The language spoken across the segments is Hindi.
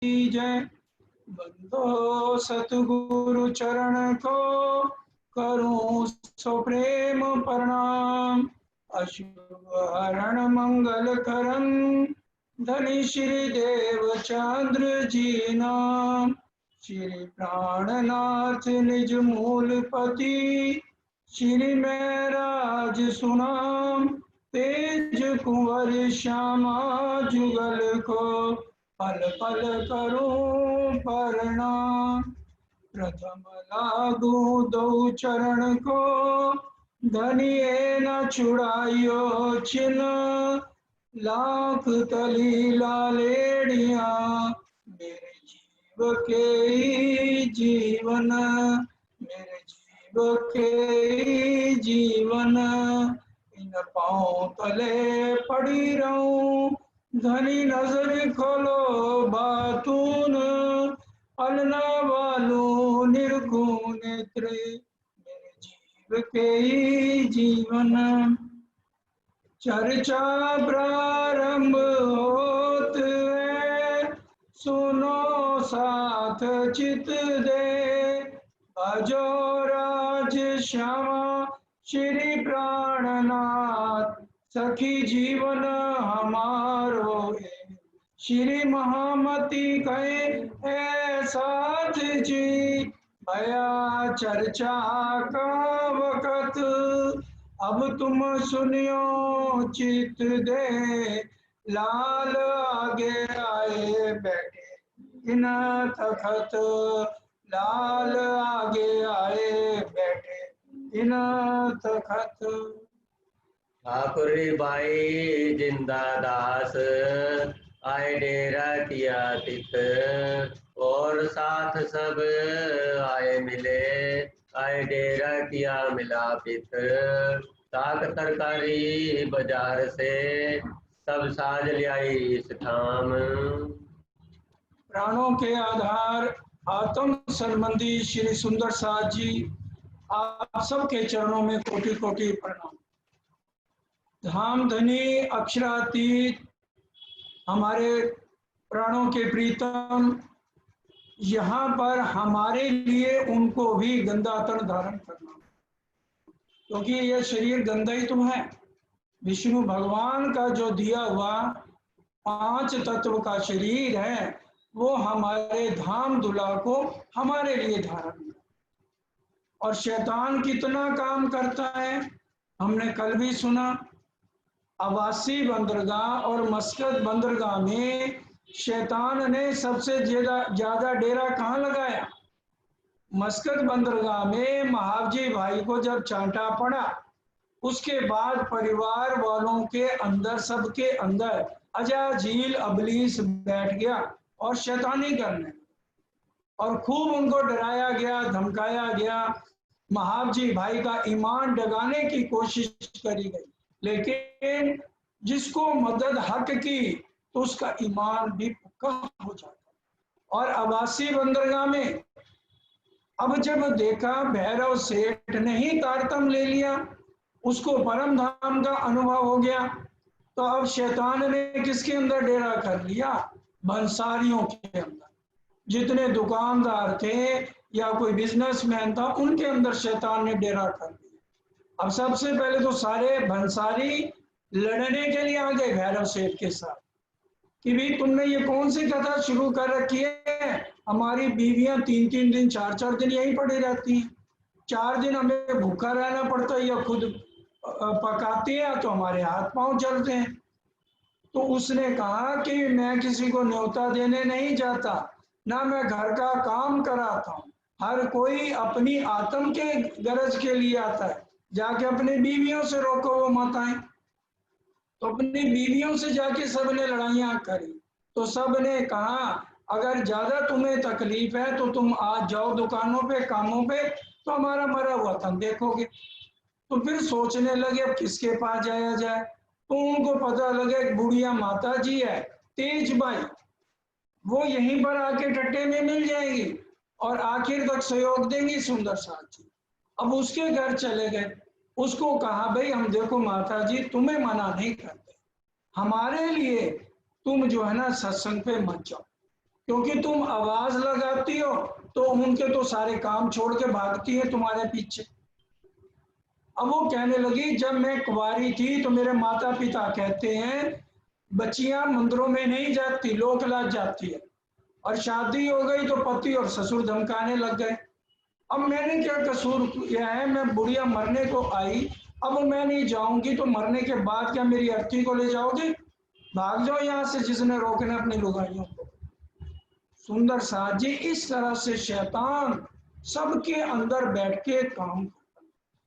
जय। बंदो सतगुरु चरण को करूं सो प्रेम प्रणाम। अशुभ हरण मंगल करम धनी श्री देव चंद्र जी नाम। श्री प्राणनाथ निज मूलपति श्री महराज सुनाम। तेज कुंवर श्यामा जुगल को पल पल करूं प्रणाम। प्रथम लागू दो चरण को धनिए न छुड़ाइयो छिन्न। लाख तली लालेड़िया मेरे जीव के ही जीवन। मेरे जीव के ही जीवन। इन पाँव तले पड़ी रहूं धनी नजर खोलो बातून। अलना वालू निरखू नेत्र मेरे जीव के ही जीवन। चर्चा प्रारंभ होत है सुनो साथ चित दे। भजो राज श्यामा श्री प्राणनाथ सखी जीवन हमारो। श्री महामती कहे साथ जी भया चर्चा का वक़्त। अब तुम सुनियो चित दे लाल आगे आए बैठे इन तखत। लाल आगे आए बैठे इन तखत। ठाकुर बाई जिंदा दास आए डेरा किया तित। और साथ सब आए मिले आए डेरा किया मिलापित। साग तरकारी बाजार से सब साज लियाई इस ठाम। प्राणों के आधार आत्म संबंधी श्री सुंदर साथ जी आप सबके चरणों में कोटि कोटि प्रणाम। धाम धनी अक्षरातीत हमारे प्राणों के प्रीतम यहाँ पर हमारे लिए उनको भी गंदा तन धारण करना, क्योंकि यह शरीर गंदा ही तो है। विष्णु भगवान का जो दिया हुआ 5 तत्व का शरीर है वो हमारे धाम दुला को हमारे लिए धारण है। और शैतान कितना काम करता है हमने कल भी सुना। अवासी बंदरगाह और मस्कत बंदरगाह में शैतान ने सबसे ज्यादा डेरा कहाँ लगाया? मस्कत बंदरगाह में महावजी भाई को जब चांटा पड़ा उसके बाद परिवार वालों के अंदर सबके अंदर अजाजील अबलीस बैठ गया और शैतानी करने और खूब उनको डराया गया धमकाया गया। महावजी भाई का ईमान डगाने की कोशिश करी गई, लेकिन जिसको मदद हक की तो उसका ईमान भी पक्का हो जाता। और अवासी बंदरगाह में अब जब देखा भैरव सेठ ने ही तारतम ले लिया, उसको परम धाम का अनुभव हो गया, तो अब शैतान ने किसके अंदर डेरा कर लिया? भंसारियों के अंदर। जितने दुकानदार थे या कोई बिजनेसमैन था उनके अंदर शैतान ने डेरा कर लिया। अब सबसे पहले तो सारे भंसारी लड़ने के लिए आ गए भैरव सेठ के साथ कि भाई तुमने ये कौन सी कथा शुरू कर रखी है? हमारी बीवियां 3-3 दिन 4-4 दिन यहीं पड़ी रहती हैं, 4 दिन हमें भूखा रहना पड़ता है या खुद पकाती है तो हमारे हाथ पांव चलते हैं। तो उसने कहा कि मैं किसी को न्योता देने नहीं जाता, ना मैं घर का काम कराता हूँ। हर कोई अपनी आत्म के गरज के लिए आता है। जाके अपनी बीवियों से रोको वो मत आए। तो अपनी बीवियों से जाके सबने लड़ाइयां करी तो सबने कहा अगर ज्यादा तुम्हें तकलीफ है तो तुम आज जाओ दुकानों पे कामों पे, तो हमारा मरा हुआ धन देखोगे। तो फिर सोचने लगे अब किसके पास जाया जाए। तो उनको पता लगे एक बुढ़िया माता जी है तेज बाई, वो यहीं पर आके टट्टे में मिल जाएगी और आखिर तक सहयोग देंगी सुंदर साथ जी। अब उसके घर चले गए, उसको कहा भाई हम देखो माता जी तुम्हें मना नहीं करते, हमारे लिए तुम जो है ना सत्संग पे मत जाओ, क्योंकि तुम आवाज लगाती हो तो उनके तो सारे काम छोड़ के भागती है तुम्हारे पीछे। अब वो कहने लगी, जब मैं कुंवारी थी तो मेरे माता पिता कहते हैं बच्चियां मंदिरों में नहीं जाती, लोक लाज जाती है, और शादी हो गई तो पति और ससुर धमकाने लग गए। अब मैंने क्या कसूर किया है, मैं बुढ़िया मरने को आई, अब मैं नहीं जाऊंगी तो मरने के बाद क्या मेरी अर्थी को ले जाओगे? भाग जाओ यहाँ से, जिसने रोकना अपनी लुगाइयों को। सुंदर साथ जी, इस तरह से शैतान सबके अंदर बैठ के काम,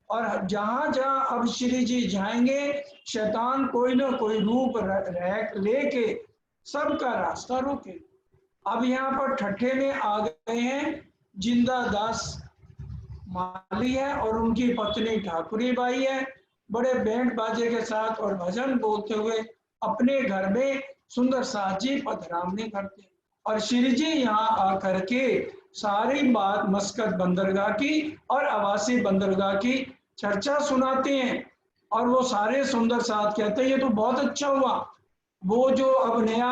और जहां जहां अब श्री जी जाएंगे शैतान कोई ना कोई रूप लेके सबका रास्ता रोके। अब यहाँ पर ठट्ठे में आ गए हैं जिंदा दास माली है और उनकी पत्नी ठाकुरी बाई है। बड़े बैंड बाजे के साथ और भजन बोलते हुए अपने घर में सुंदर साथ जी पधरामनी करते, और श्री जी यहाँ आकर के सारी बात मस्कत बंदरगाह की और आवासी बंदरगाह की चर्चा सुनाते हैं। और वो सारे सुंदर साथ कहते हैं ये तो बहुत अच्छा हुआ, वो जो अब नया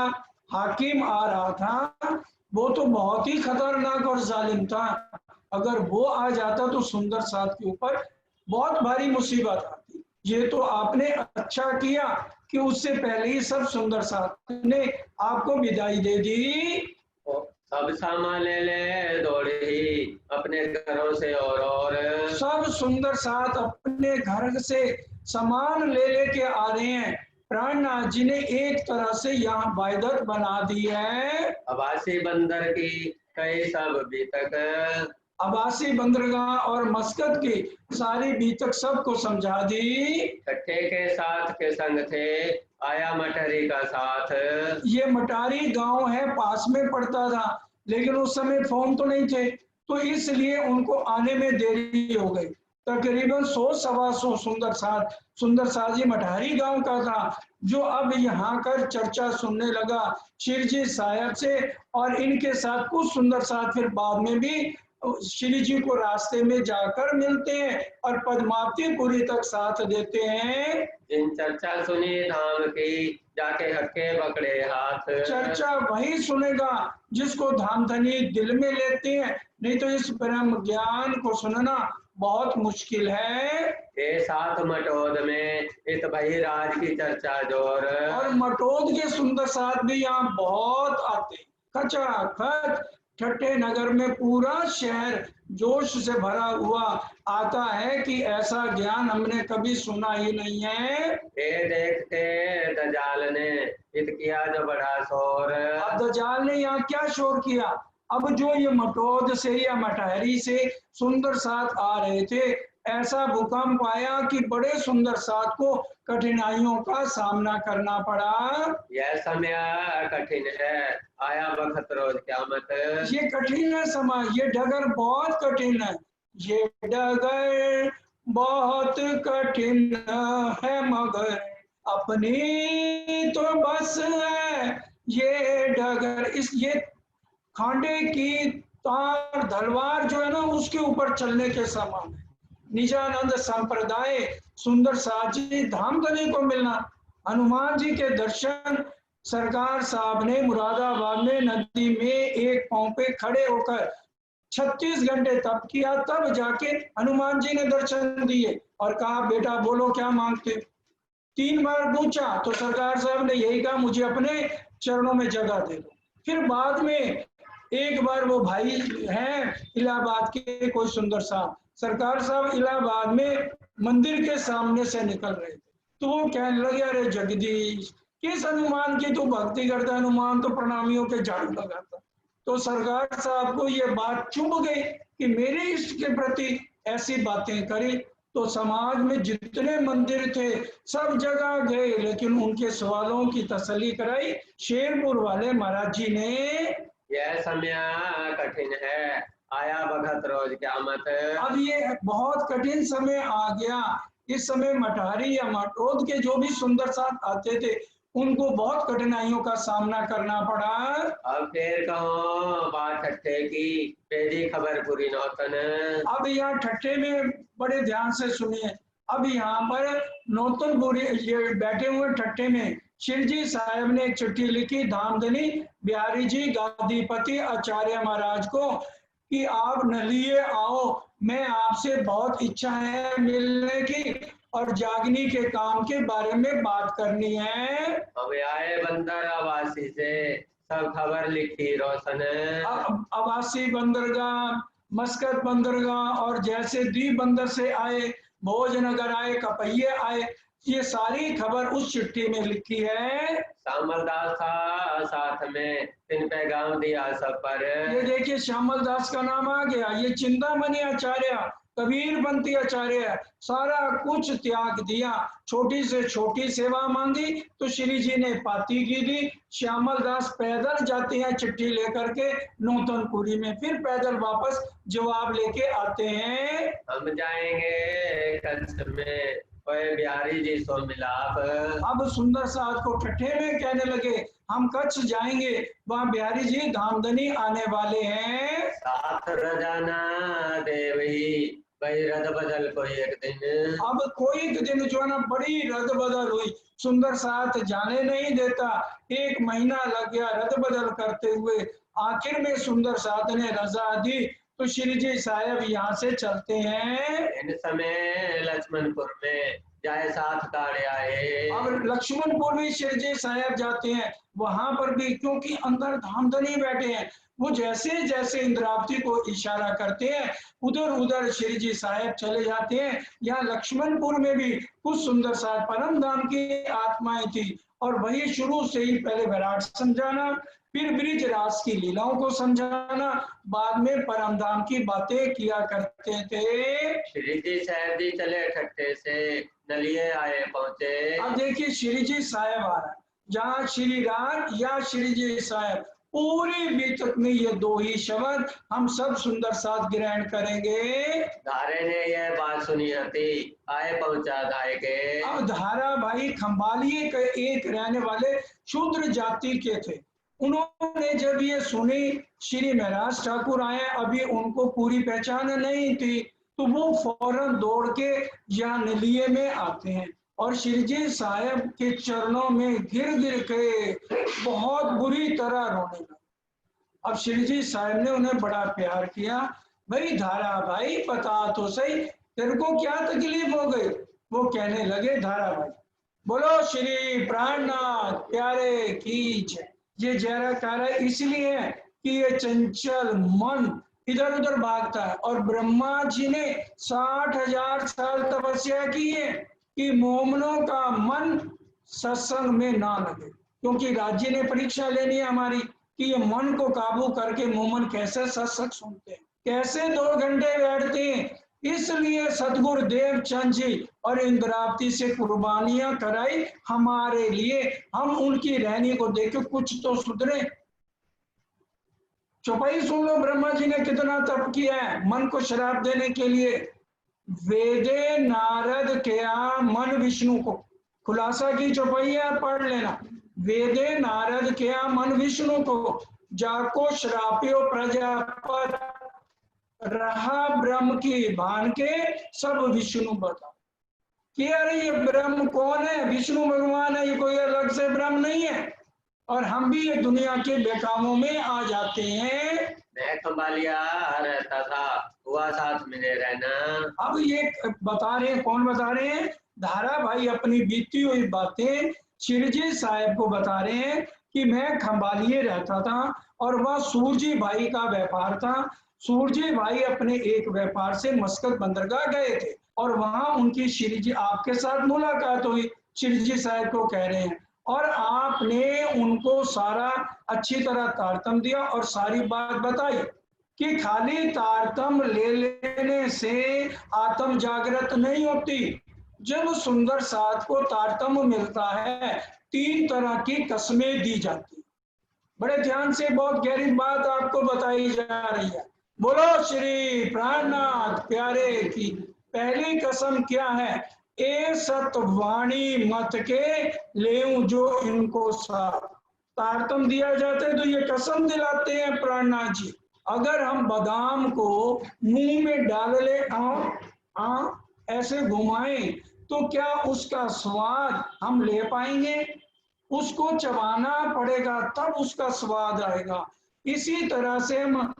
हाकिम आ रहा था वो तो बहुत ही खतरनाक और जालिम था, अगर वो आ जाता तो सुंदर साथ के ऊपर बहुत भारी मुसीबत आती। ये तो आपने अच्छा किया कि उससे पहले ही सब सुंदर साथ ने आपको विदाई दे दी। सब सामान ले ले दौड़े ही अपने घरों से, और सब सुंदर साथ अपने घर से सामान ले लेके आ रहे हैं। प्राणनाथ जी ने एक तरह से यहाँ वायदत बना दी है। आवासी बंदर की कई सब बीतक, आवासी बंदरगाह और मस्कत की सारी बीतक सबको समझा दी। ठट्ठे के साथ के संग थे आया मटहरी का साथ। ये मटारी गांव है, पास में पड़ता था, लेकिन उस समय फोन तो नहीं थे, तो इसलिए उनको आने में देरी हो गई। तकरीबन 100-125 सुंदर साथ जी मटारी गांव का था, जो अब यहाँ कर चर्चा सुनने लगा शिरजी साहब से, और इनके साथ कुछ सुंदर साथ फिर बाद में भी श्री जी को रास्ते में जाकर मिलते हैं और पद्मावतीपुरी तक साथ देते हैं। जिन चर्चा सुनी धाम की जाके हक्के पकड़े हाथ। चर्चा वही सुनेगा जिसको धामधनी दिल में लेते हैं, नहीं तो इस ब्रह्म ज्ञान को सुनना बहुत मुश्किल है। ये साथ मटोद में इस भाई राज की चर्चा जोर, और मटोद के सुंदर साथ भी यहाँ बहुत आते, खचाखच ठट्ठे नगर में पूरा शहर जोश से भरा हुआ आता है कि ऐसा ज्ञान हमने कभी सुना ही नहीं है। ये देखते दजाल ने इत किया जो बड़ा शोर। अब दजाल ने यहाँ क्या शोर किया? अब जो ये मटोद से या मटहरी से सुंदर साथ आ रहे थे, ऐसा भूकंप आया कि बड़े सुंदर साथ को कठिनाइयों का सामना करना पड़ा। यह समय कठिन है आया वक्त रोज क्यामत। ये कठिन है समय, ये डगर बहुत कठिन है, ये डगर बहुत कठिन है, मगर अपनी तो बस है ये डगर। इस ये खांडे की तार तलवार जो है ना उसके ऊपर चलने के समान है। निजानंद संप्रदाय सुंदर साथ जी धामधनी को मिलना, हनुमान जी के दर्शन सरकार साहब ने मुरादाबाद में नदी में एक पांव पे खड़े होकर 36 घंटे तप किया, तब जाके हनुमान जी ने दर्शन दिए और कहा बेटा बोलो क्या मांगते। 3 बार पूछा तो सरकार साहब ने यही कहा मुझे अपने चरणों में जगह दे दो। फिर बाद में एक बार वो भाई हैं इलाहाबाद के कोई सुंदर साहब, सरकार साहब इलाहाबाद में मंदिर के सामने से निकल रहे थे, तो वो कहने लगे अरे जगदीश किस हनुमान की तो भक्ति करता, हनुमान तो प्रणामियों के झाड़ू लगाता। तो सरकार साहब को ये बात चुभ गई कि मेरे इष्ट के प्रति ऐसी बातें करी। तो समाज में जितने मंदिर थे सब जगह गए, लेकिन उनके सवालों की तसल्ली कराई शेरपुर वाले महाराज जी ने। यह समय कठिन है आया वक्त रोज क्यामत। अब ये बहुत कठिन समय आ गया, इस समय मटारी या मटोद के जो भी सुंदर साथ आते थे उनको बहुत कठिनाइयों का सामना करना पड़ा। अब फिर कहो बात ठट्ठे की तेरी खबर पूरी नौतन। अब यहाँ ठट्ठे में बड़े ध्यान से सुनिए, अब यहाँ पर नौतनपुरी ये बैठे हुए ठट्ठे में शिवजी साहब ने एक चिट्ठी लिखी धामधनी बिहारी जी गादीपति आचार्य महाराज को कि आप नलिए आओ, मैं आपसे बहुत इच्छा है मिलने की और जागनी के काम के बारे में बात करनी है। अब आए बंदर आवासी से सब खबर लिखी रोशन। अवासी बंदरगाह, मस्कत बंदरगाह और जैसे द्वीप बंदर से आए, भोजनगर आए, कपहिए आए, ये सारी खबर उस चिट्ठी में लिखी है। श्यामल दास था साथ में, तीन पैगाम दिया सब पर। ये देखिए श्यामल दास का नाम आ गया, ये चिंतामणि आचार्य, कबीरपंथी आचार्य, सारा कुछ त्याग दिया, छोटी से छोटी सेवा मांगी तो श्री जी ने पाती की दी। श्यामल दास पैदल जाते हैं चिट्ठी लेकर के नौतनपुरी में, फिर पैदल वापस जवाब लेके आते हैं। हम जाएंगे कच्छ में, ओए बिहारी जी सो मिलाप। अब सुंदर साथ को ठट्ठे में कहने लगे, हम कच्छ जाएंगे, वहां बिहारी जी धामधनी आने वाले हैं। साथ रजाना देवही, वही रद बदल को एक दिन। अब कोई दिन जो है ना बड़ी रद बदल हुई, सुंदर साथ जाने नहीं देता, 1 महीना लग गया रद बदल करते हुए। आखिर में सुंदर साथ ने रजा दी तो श्री जी साहब यहाँ से चलते हैं। इन समय लक्ष्मणपुर में जाए साथ ताड़े आए। अब लक्ष्मणपुर में श्री जी साहब जाते हैं, वहां पर भी क्योंकि अंदर धामधनी बैठे हैं, वो जैसे जैसे इंद्रावती को इशारा करते हैं उधर उधर श्री जी साहब चले जाते हैं। यहाँ लक्ष्मणपुर में भी कुछ सुंदर साहब परम धाम की आत्माएं थी और वही शुरू से ही पहले विराट समझाना, फिर ब्रिज रास की लीलाओं को समझाना, बाद में परम धाम की बातें किया करते थे। श्री जी साहब जी चले ठट्ठे से, नलिए आए पहुंचे। अब देखिए श्री जी साहब आ रहा है, जहाँ श्री राम या श्री जी साहब, पूरी बीतक में ये 2 ही शब्द हम सब सुंदर साथ ग्रहण करेंगे। धारे ने यह बात सुनी हती, आए पहुंचा धाय के। अब धारा भाई खंबालिए के एक रहने वाले शूद्र जाति के थे, उन्होंने जब ये सुनी श्री महाराज ठाकुर आए, अभी उनको पूरी पहचान नहीं थी, तो वो फौरन दौड़ के यहाँ नलिये में आते हैं और श्री जी साहब के चरणों में गिर गिर के बहुत बुरी तरह रोने लगे। अब श्री जी साहब ने उन्हें बड़ा प्यार किया, भाई धारा भाई बता तो सही तेरे को क्या तकलीफ हो गई। वो कहने लगे, धारा भाई बोलो श्री प्राणनाथ प्यारे की जय। ये जयकारा इसलिए है कि ये चंचल मन इधर उधर भागता है और ब्रह्मा जी ने 60,000 साल तपस्या की है कि मोमनों का मन सत्संग में ना लगे, क्योंकि राज्य ने परीक्षा लेनी है हमारी कि ये मन को काबू करके मोमन कैसे सत्संग सुनते हैं, कैसे 2 घंटे बैठते हैं। इसलिए सतगुरु देवचंद जी और इंद्रावती से कुर्बानियां कराई हमारे लिए, हम उनकी रहनी को देख कुछ तो सुधरे। चौपाई सुन लो, ब्रह्मा जी ने कितना तप किया है मन को शराब देने के लिए। वेदे नारद क्या मन विष्णु को, खुलासा की चौपाइया पढ़ लेना। वेदे नारद क्या मन विष्णु को, जाको श्रापियो प्रजापत, रहा ब्रह्म की भान के सब विष्णु बता। कि अरे ये ब्रह्म कौन है, विष्णु भगवान है, ये कोई अलग से ब्रह्म नहीं है और हम भी ये दुनिया के बेकामों में आ जाते हैं। मैं खंबालिया रहता था, हुआ साथ मिले रहना। अब ये बता रहे हैं, कौन बता रहे हैं, धारा भाई अपनी बीती हुई बातें श्री जी साहब को बता रहे हैं कि मैं खंबालिए रहता था और वह सूरजी भाई का व्यापार था। सूरजी भाई अपने एक व्यापार से मस्कत बंदरगाह गए थे और वहां उनकी श्री जी आपके साथ मुलाकात हुई। श्री जी साहब को कह रहे हैं और आपने उनको सारा अच्छी तरह तारतम दिया और सारी बात बताई कि खाली तारतम ले लेने से आत्म जागृत नहीं होती। जब सुंदर साथ को तारतम मिलता है 3 तरह की कस्में दी जाती। बड़े ध्यान से बहुत गहरी बात आपको बताई जा रही है। बोलो श्री प्राणनाथ प्यारे की। पहली कसम क्या है, ए सतवाणी मत के लेऊं जो इनको साथ। तारतम दिया जाता है तो ये कसम दिलाते हैं प्राणनाथ जी, अगर हम बादाम को मुंह में डाल ले ऐसे घुमाएं तो क्या उसका स्वाद हम ले पाएंगे। उसको चबाना पड़ेगा, तब उसका स्वाद आएगा। इसी तरह से हम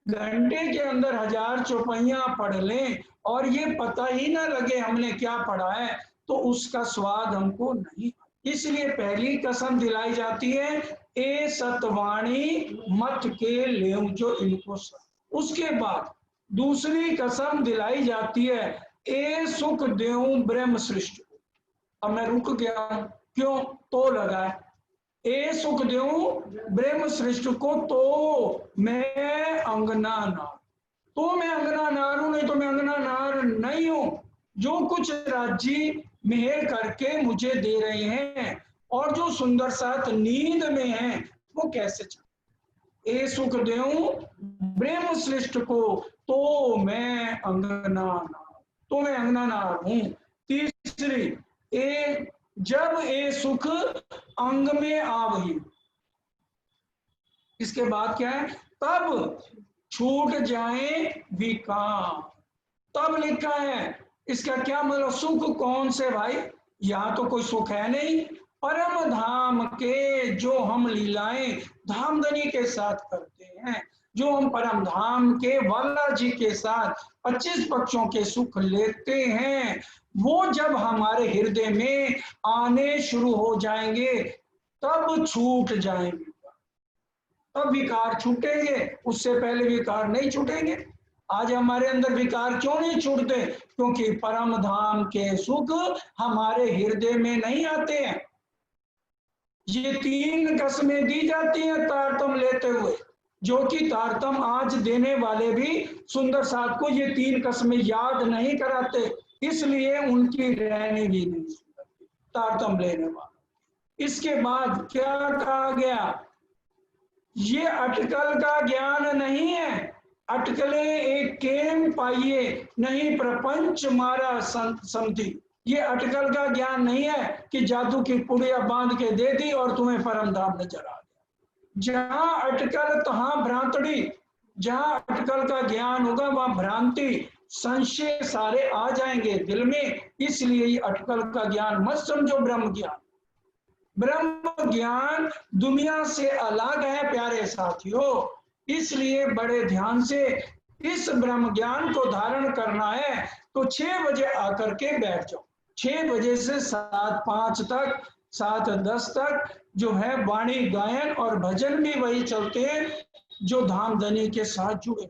घंटे के अंदर 1000 चौपाइयां पढ़ लें और ये पता ही ना लगे हमने क्या पढ़ा है, तो उसका स्वाद हमको नहीं। इसलिए पहली कसम दिलाई जाती है, ए सतवाणी मत के लेऊ जो इनको। उसके बाद दूसरी कसम दिलाई जाती है, ए सुख देऊ ब्रह्म सृष्टि। अब मैं रुक गया, क्यों? तो लगा है, ए सुख देऊ ब्रह्म सृष्टि को, तो मैं अंगना नार। तो मैं अंगना नार हूं, नहीं तो मैं अंगना नार नहीं हूं। जो कुछ राज्य मेहर करके मुझे दे रहे हैं और जो सुंदर साथ नींद में है, वो कैसे चले? ए सुख देऊ ब्रह्म सृष्टि को, तो मैं अंगना नार, तो मैं अंगना नार हूं। तीसरी, ए जब ए सुख अंग में आवही। इसके बाद क्या है? तब छूट जाए विकार। तब लिखा है, इसका क्या मतलब? सुख कौन से भाई? यहाँ तो कोई सुख है नहीं। परम धाम के जो हम लीलाएं धामधनी के साथ करते हैं, जो हम परम धाम के वाला जी के साथ 25 पक्षों के सुख लेते हैं, वो जब हमारे हृदय में आने शुरू हो जाएंगे, तब छूट जाएंगे, तब विकार छूटेंगे। उससे पहले विकार नहीं छूटेंगे। आज हमारे अंदर विकार क्यों नहीं छूटते? क्योंकि परम धाम के सुख हमारे हृदय में नहीं आते हैं। ये 3 कसमें दी जाती हैं तारतम लेते हुए, जो कि तारतम आज देने वाले भी सुंदर साथ को ये 3 कसमें याद नहीं कराते, इसलिए उनकी रहनी भी नहीं सुधरती तारतम लेने वाले। इसके बाद क्या कहा गया? ये अटकल का ज्ञान नहीं है। अटकले एक केम पाइए नहीं प्रपंच मारा समझी। ये अटकल का ज्ञान नहीं है कि जादू की पुड़िया बांध के दे दी और तुम्हें परम धाम नजर आ गया। जहां अटकल तहां भ्रांतड़ी। जहां अटकल का ज्ञान होगा वहां भ्रांति संशय सारे आ जाएंगे दिल में। इसलिए ये अटकल का ज्ञान मत समझो ब्रह्म ज्ञान। ब्रह्म ज्ञान दुनिया से अलग है प्यारे साथियों। इसलिए बड़े ध्यान से इस ब्रह्म ज्ञान को धारण करना है तो 6 बजे आकर के बैठ जाओ। 6 बजे से 7:05 तक, 7:10 तक जो है वाणी गायन और भजन भी वही चलते हैं जो धामधनी के साथ जुड़े।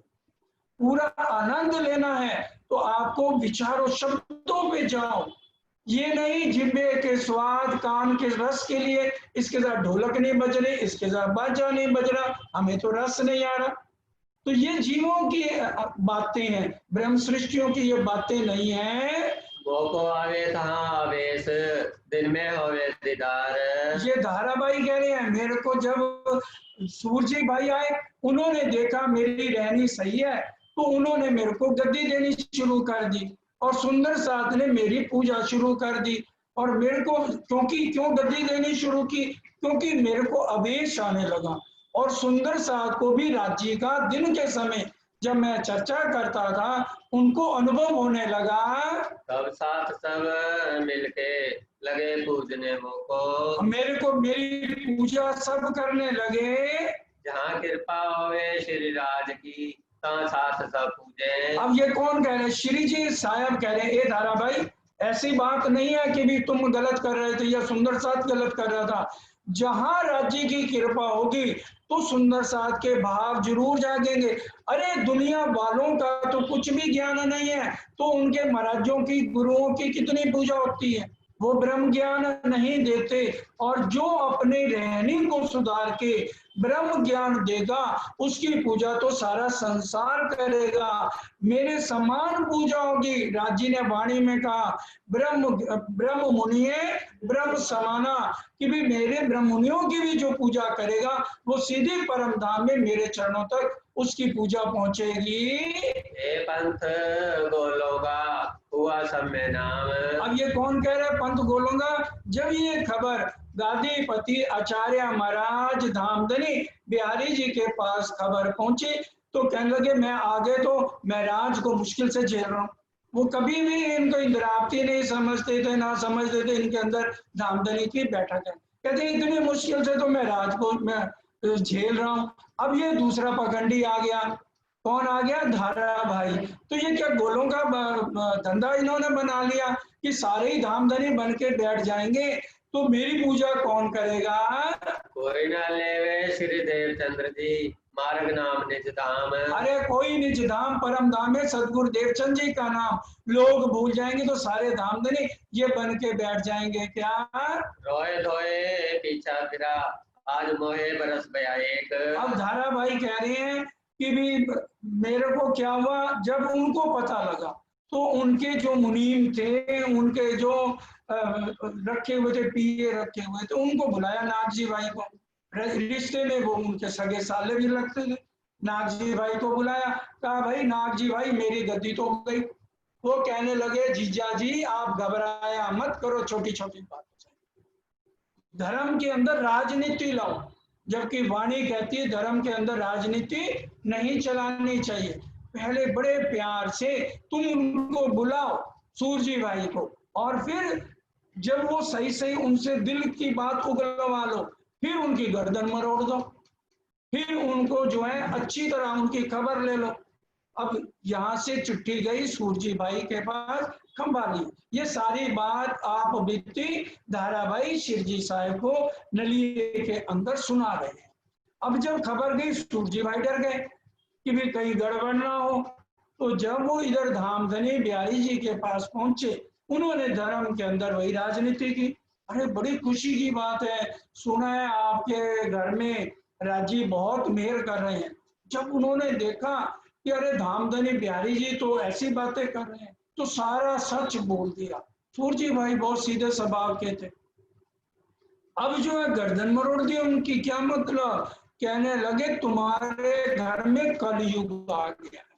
पूरा आनंद लेना है तो आपको विचारों शब्दों पे जाओ। ये नहीं जिब्बे के स्वाद कान के रस के लिए इसके साथ ढोलक नहीं बज रही, इसके साथ बाजा नहीं बज रहा, हमें तो रस नहीं आ रहा। तो ये जीवों की बातें हैं, ब्रह्म सृष्टियों की ये बातें नहीं है। वो को आवे कहाँ आवेश, दिन में होवे दीदार। ये धाराबाई कह रहे हैं, मेरे को जब सूरजी भाई आए, उन्होंने देखा मेरी रहनी सही है तो उन्होंने मेरे को गद्दी देनी शुरू कर दी और सुंदर साथ ने मेरी पूजा शुरू कर दी। और मेरे को क्यों गद्दी देनी शुरू की? क्योंकि मेरे को आवेश आने लगा। और सुंदर साथ को भी राज्य का दिन के समय जब मैं चर्चा करता था उनको अनुभव होने लगा। सब साथ सब मिलके लगे पूजने को, मेरे को मेरी पूजा सब करने लगे। जहाँ कृपा होवे श्री राज की, साथ सब पूजे। अब ये कौन कह रहे? श्री जी साहब कह रहे हैं, ए धारा भाई ऐसी बात नहीं है कि भी तुम गलत कर रहे थे या सुंदर साथ गलत कर रहा था। जहां राज्य की कृपा होगी तो सुंदर साथ के भाव जरूर जागेंगे। अरे दुनिया वालों का तो कुछ भी ज्ञान नहीं है तो उनके महाराजों की गुरुओं की कितनी पूजा होती है, वो ब्रह्म ज्ञान नहीं देते। और जो अपने रहनी को सुधार के ब्रह्म ज्ञान देगा उसकी पूजा तो सारा संसार करेगा। मेरे समान पूजा होगी। राजी ने वाणी में कहा, ब्रह्म मुनिये ब्रह्म समाना, कि भी मेरे ब्रह्म मुनियों की भी जो पूजा करेगा वो सीधे परम धाम में मेरे चरणों तक उसकी पूजा पहुंचेगी। ए पंथ गोलोगा हुआ सब में नाम। अब ये कौन कह रहा है पंथ गोलोगा? जब ये खबर गादीपति आचार्य महाराज धामधनी बिहारी जी के पास खबर पहुंची तो कहने लगे मैं आगे तो मैं राज को मुश्किल से झेल रहा हूँ। वो कभी भी इनको इंद्रावती नहीं समझते थे, ना समझते थे इनके अंदर धामधनी की बैठक है। कहते हैं इतनी मुश्किल से तो मैं राजकोट में झेल रहा हूँ। अब ये दूसरा पखंडी आ गया। कौन आ गया? धारा भाई। तो ये क्या गोलों का धंधा इन्होंने बना लिया कि सारे ही धामधनी बन के बैठ जाएंगे, तो मेरी पूजा कौन करेगा? कोई ना लेवे श्री देवचंद्र जी मार्ग नाम निज धाम। अरे कोई निज धाम परम धाम है सदगुरु देवचंद जी का नाम लोग भूल जाएंगे तो सारे धामधनी ये बन के बैठ जाएंगे। क्या? रोए धोए पीछा फिरा आज मोहे बरस गया एक। अब धारा भाई कह रहे हैं कि भी मेरे को क्या हुआ, जब उनको पता लगा तो उनके जो मुनीम थे, उनके जो रखे हुए थे, पीए रखे हुए थे, उनको बुलाया नागजी भाई को। रिश्ते में वो उनके सगे साले भी लगते थे। नागजी भाई को बुलाया, कहा भाई नागजी भाई मेरी गद्दी तो हो गई। वो कहने लगे जीजा जी आप घबराया मत करो, छोटी छोटी बातों से धर्म के अंदर राजनीति लाओ, जबकि वाणी कहती है धर्म के अंदर राजनीति नहीं चलानी चाहिए। पहले बड़े प्यार से तुम उनको बुलाओ सूरजी भाई को, और फिर जब वो सही सही उनसे दिल की बात उगलवा लो, फिर उनकी गर्दन मरोड़ दो, फिर उनको जो है अच्छी तरह उनकी खबर ले लो। अब यहाँ से चिट्ठी गई सूरजी भाई के पास खंबाली। ये सारी बात आप बीती धाराभाई शिरजी साहब को नलिए के अंदर सुना रहे हैं। अब जब खबर गई सूरजी भाई डर गए कि भी कहीं गड़बड़ ना हो। तो जब वो इधर धामधनी बिहारी जी के पास पहुंचे, उन्होंने धर्म के अंदर वही राजनीति की। अरे बड़ी खुशी की बात है, सुना है आपके घर में राजी बहुत मेहर कर रहे हैं। जब उन्होंने देखा कि अरे धामधनी बिहारी जी तो ऐसी बातें कर रहे हैं, तो सारा सच बोल दिया। सूरजी भाई बहुत सीधे स्वभाव के थे। अब जो है गर्दन मरोड़ दी उनकी। क्या मतलब? कहने लगे तुम्हारे घर में कलयुग आ गया है,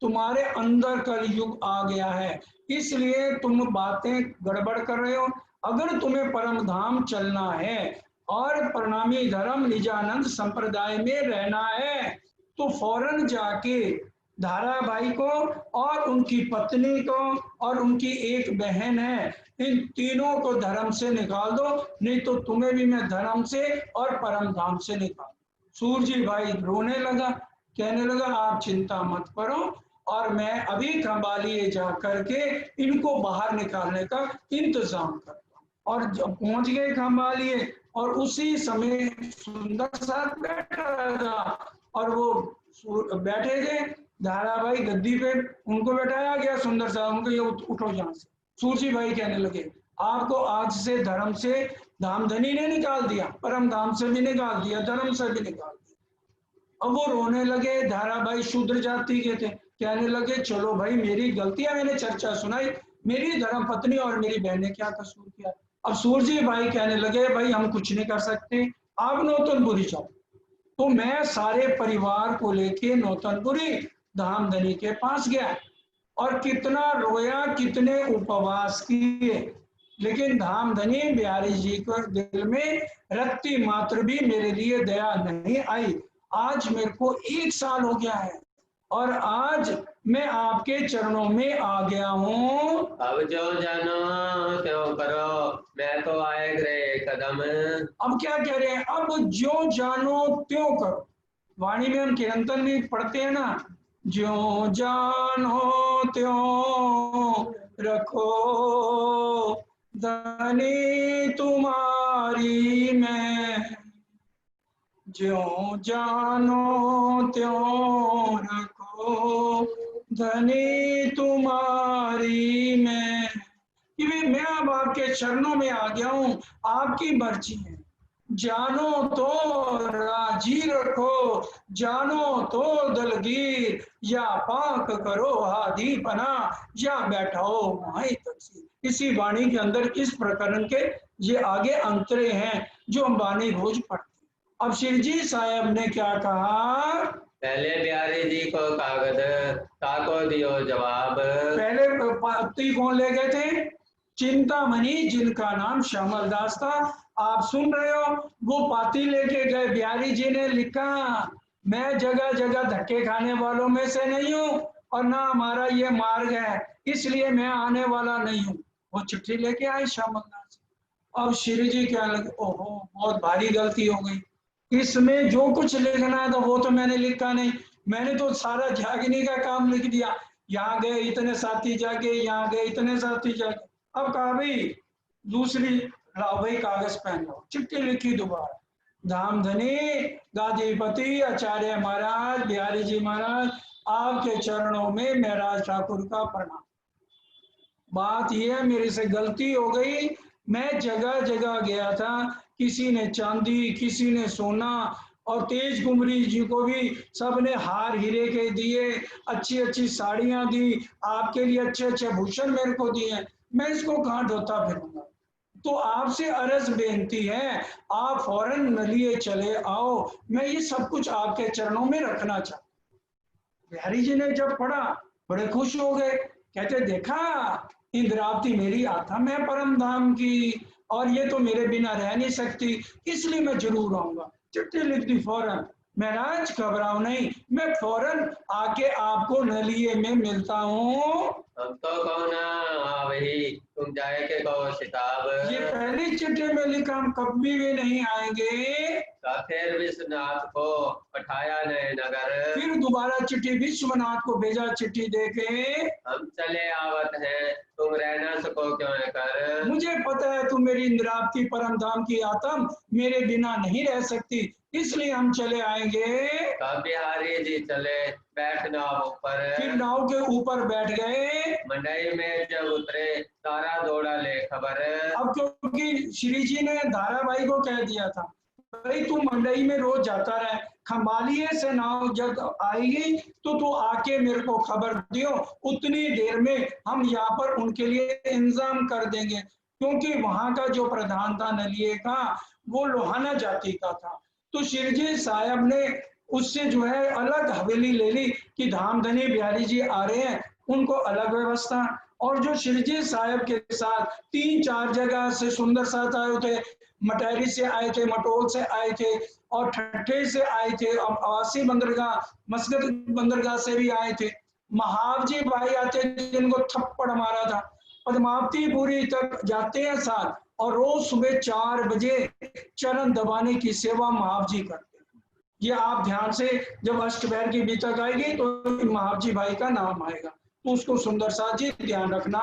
तुम्हारे अंदर कलयुग आ गया है, इसलिए तुम बातें गड़बड़ कर रहे हो। अगर तुम्हें परम धाम चलना है और प्रणामी धर्म निजानंद संप्रदाय में रहना है, तो फौरन जाके धारा भाई को और उनकी पत्नी को और उनकी एक बहन है, इन तीनों को धर्म से निकाल दो, नहीं तो तुम्हें भी मैं धर्म से और परम धाम से निकाल। सूरजी भाई रोने लगा, कहने लगा आप चिंता मत करो, और मैं अभी खंबालिए जा करके इनको बाहर निकालने का इंतजाम करता हूँ। और जब पहुंच गए खंबालिए, और उसी समय सुंदर साथ बैठा था, और वो बैठे थे धाराभाई गद्दी पे, उनको बैठाया गया सुंदर साहब, उनको ये उठो यहाँ से। सूरजी भाई कहने लगे आपको आज से धर्म से धामधनी ने निकाल दिया, परम धाम से भी निकाल दिया, धर्म से भी निकाल दिया। अब वो रोने लगे। धाराभाई शूद्र जाति के थे, कहने लगे चलो भाई मेरी गलतियां मैंने चर्चा सुनाई, मेरी धर्म पत्नी और मेरी बहन ने क्या कसूर किया। अब सूरजी भाई कहने लगे भाई हम कुछ नहीं कर सकते, आप नौतनपुरी जाओ। तो मैं सारे परिवार को लेके नौतनपुरी धामधनी के पास गया, और कितना रोया, कितने उपवास किए, लेकिन धामधनी बिहारी जी को दिल में रत्ती मात्र भी मेरे लिए दया नहीं आई। आज मेरे को 1 साल हो गया है, और आज मैं आपके चरणों में आ गया हूँ। अब जो जानो त्यों करो मैं तो आए गए कदम। अब क्या कह रहे हैं? अब जो जानो त्यों करो। वाणी में हम कीर्तन भी पढ़ते हैं ना, जो जानो त्यों रखो धनी तुम्हारी मैं, जो जानो त्यों रखो धनी तुम्हारी मैं। कि मैं अब आपके चरणों में आ गया हूँ, आपकी मर्जी है, जानो तो राजी रखो, जानो तो दलगीर, या पाक करो हादी पना, या बैठाओ माही तकसीर। इसी वाणी के अंदर इस प्रकरण के ये आगे अंतरे हैं जो हम वाणी रोज पढ़ते हैं। अब शिरजी साहब ने क्या कहा? पहले बिहारी जी को कागज ताको दियो जवाब। पहले पत्ती कौन ले गए थे? चिंतामणि, जिनका नाम श्यामल दास था। आप सुन रहे हो, वो पाती लेके गए। बिहारी जी ने लिखा मैं जगह जगह धक्के खाने वालों में से नहीं हूँ, और ना हमारा ये मार्ग है, इसलिए मैं आने वाला नहीं हूँ। वो चिट्ठी लेके आए श्यामल दास, अब श्री जी क्या लगे, ओहो बहुत भारी गलती हो गई, इसमें जो कुछ लिखना था वो तो मैंने लिखा नहीं, मैंने तो सारा जागने का काम लिख दिया, यहाँ गए इतने साथी जागे, यहाँ गए इतने साथी जागे। अब कहा भाई दूसरी, लाओ भाई कागज पेन लो, चिट्ठी लिखी दोबारा, धामधनी गादीपति आचार्य महाराज बिहारी जी महाराज आपके चरणों में महराज ठाकुर का प्रणाम। बात यह है मेरे से गलती हो गई, मैं जगह जगह गया था, किसी ने चांदी किसी ने सोना, और तेज कुमरी जी को भी सबने हार हीरे के दिए, अच्छी अच्छी साड़ियां दी, आपके लिए अच्छे अच्छे भूषण मेरे को दिए, मैं इसको कहाँ ढोता फिरूंगा। तो आपसे अरज बेनती है, आप फौरन नलिए चले आओ, मैं ये सब कुछ आपके चरणों में रखना चाहता। बिहारी जी ने जब पढ़ा बड़े खुश हो गए, कहते देखा इंद्रावती मेरी आत्मा है परम धाम की, और ये तो मेरे बिना रह नहीं सकती, इसलिए मैं जरूर आऊंगा। चिट्ठी लिख दी फौरन, महाराज घबराओ नहीं, मैं फौरन आके आपको नलिये में मिलता हूँ। हम तो कौन वही तुम जाए के कहो शिताब। ये पहली चिट्ठी में लिखा हम कभी भी नहीं आएंगे। फिर विश्वनाथ को पठाया नए नगर। फिर दोबारा चिट्ठी विश्वनाथ को भेजा, चिट्ठी देके हम चले आवत हैं तुम रहना सको क्यों कर। मुझे पता है तुम मेरी इंद्रावती परम धाम की आत्म मेरे बिना नहीं रह सकती, इसलिए हम चले आएंगे। तब बिहारी जी चले बैठ नाव ऊपर। फिर नाव के ऊपर बैठ गए, मंडई में जब उतरे तारा दौड़ा ले खबर। अब क्योंकि श्री जी ने धाराबाई को कह दिया था भाई तू मंडई में रोज जाता रहे, खंबालिए से नाव जब आएगी तो तू आके मेरे को खबर दियो, उतनी देर में हम यहाँ पर उनके लिए इंतजाम कर देंगे, क्योंकि वहां का जो प्रधान था नलिये का वो लोहाना जाति का था। तो शिरजी साहब ने उससे जो है अलग हवेली ले ली कि धामधनी बिहारी जी आ रहे हैं, उनको अलग व्यवस्था। और जो शिरजी साहब के साथ 3-4 जगह से सुंदर साथ आए थे, मटहरी से आए थे, मटोल से आए थे, और ठट्ठे से आए थे, और आवासी बंदरगाह मस्कत बंदरगाह से भी आए थे। महावजी भाई आते जिनको थप्पड़ मारा था, पद्मावतीपुरी तक जाते हैं साथ, और रोज सुबह 4 बजे चरण दबाने की सेवा महावजी करते हैं। ये आप ध्यान से जब अष्टपहर की बीतक आएगी तो महावजी भाई का नाम आएगा, तो उसको सुंदर साथ जी ध्यान रखना।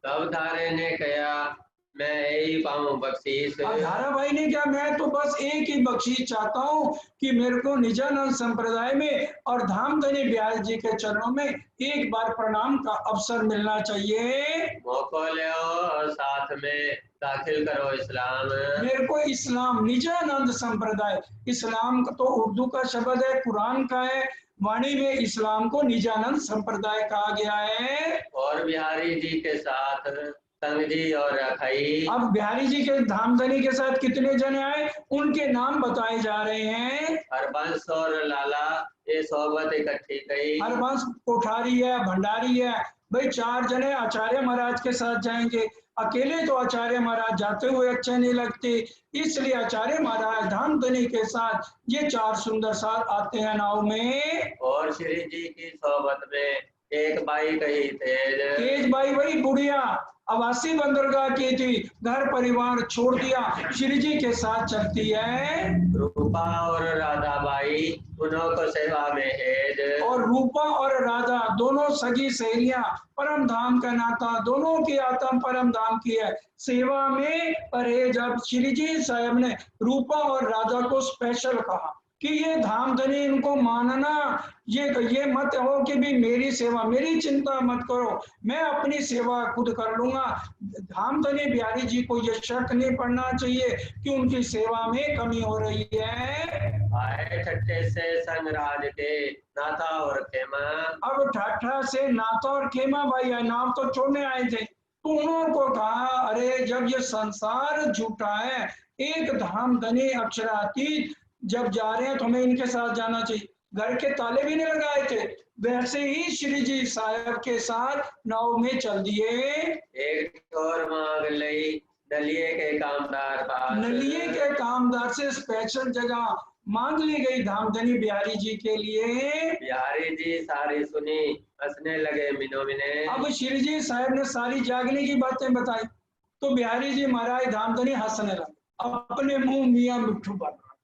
तब धारे ने कहा मैं यही पाऊं बख्शीश। धारा भाई ने क्या, मैं तो बस एक ही बख्शीश चाहता हूँ कि मेरे को निजानंद संप्रदाय में और धामधनी बिहारी जी के चरणों में एक बार प्रणाम का अवसर मिलना चाहिए। मौको ले और साथ में दाखिल करो इस्लाम। मेरे को इस्लाम, निजानंद संप्रदाय, इस्लाम तो उर्दू का शब्द है, कुरान का है, वाणी में इस्लाम को निजानंद संप्रदाय कहा गया है। और बिहारी जी के साथ संग जी और रखाई। अब बिहारी जी के धामधनी के साथ कितने जने आए उनके नाम बताए जा रहे हैं। हरबंश और लाला ये सोबत इकट्ठी गई। हरबंश कोठारी है, भंडारी है, भाई 4 जने आचार्य महाराज के साथ जाएंगे, अकेले तो आचार्य महाराज जाते हुए अच्छे नहीं लगते, इसलिए आचार्य महाराज धामधनी के साथ ये 4 सुंदर साथ आते हैं नाव में। और श्री जी की सोबत में एक बाई कही तेज बाई वही बुढ़िया आवासी बंदरगाह की थी, घर परिवार छोड़ दिया, श्री जी के साथ चलती है। रूपा और राधा बाई उन्हों को सेवा में हेज। और रूपा और राधा दोनों सगी सहेलियां, परम धाम का नाता, दोनों की आत्मा परम धाम की है, सेवा में परहेज। अब श्री जी साहब ने रूपा और राधा को स्पेशल कहा कि ये धामधनी इनको मानना, ये मत हो कि भी मेरी सेवा, मेरी चिंता मत करो, मैं अपनी सेवा खुद कर लूंगा। धामधनी बिहारी जी को ये शक नहीं पड़ना चाहिए कि उनकी सेवा में कमी हो रही है। आए ठट्ठे से संगराज के नाथा और खेमा। अब ठाठा से नाथा और खेमा भाई है, नाव तो छोड़ने आए थे, तो उन्होंने कहा अरे जब ये संसार झूठा है, एक धामधनी अक्षरातीत जब जा रहे हैं तो हमें इनके साथ जाना चाहिए। घर के ताले भी नहीं लगाए थे, वैसे ही श्री जी साहब के साथ नाव में चल दिए। एक और मांग लई नलिये के कामदार पास। नलिये के कामदार से स्पेशल जगह मांग ली गई धामधनी बिहारी जी के लिए। बिहारी जी सारी सुनी हंसने लगे मिनो मिने। अब श्री जी साहब ने सारी जागने की बातें बताई, तो बिहारी जी महाराज धामधनी हंसने लगे, अपने मुंह मियां मिट्ठू बन रहा।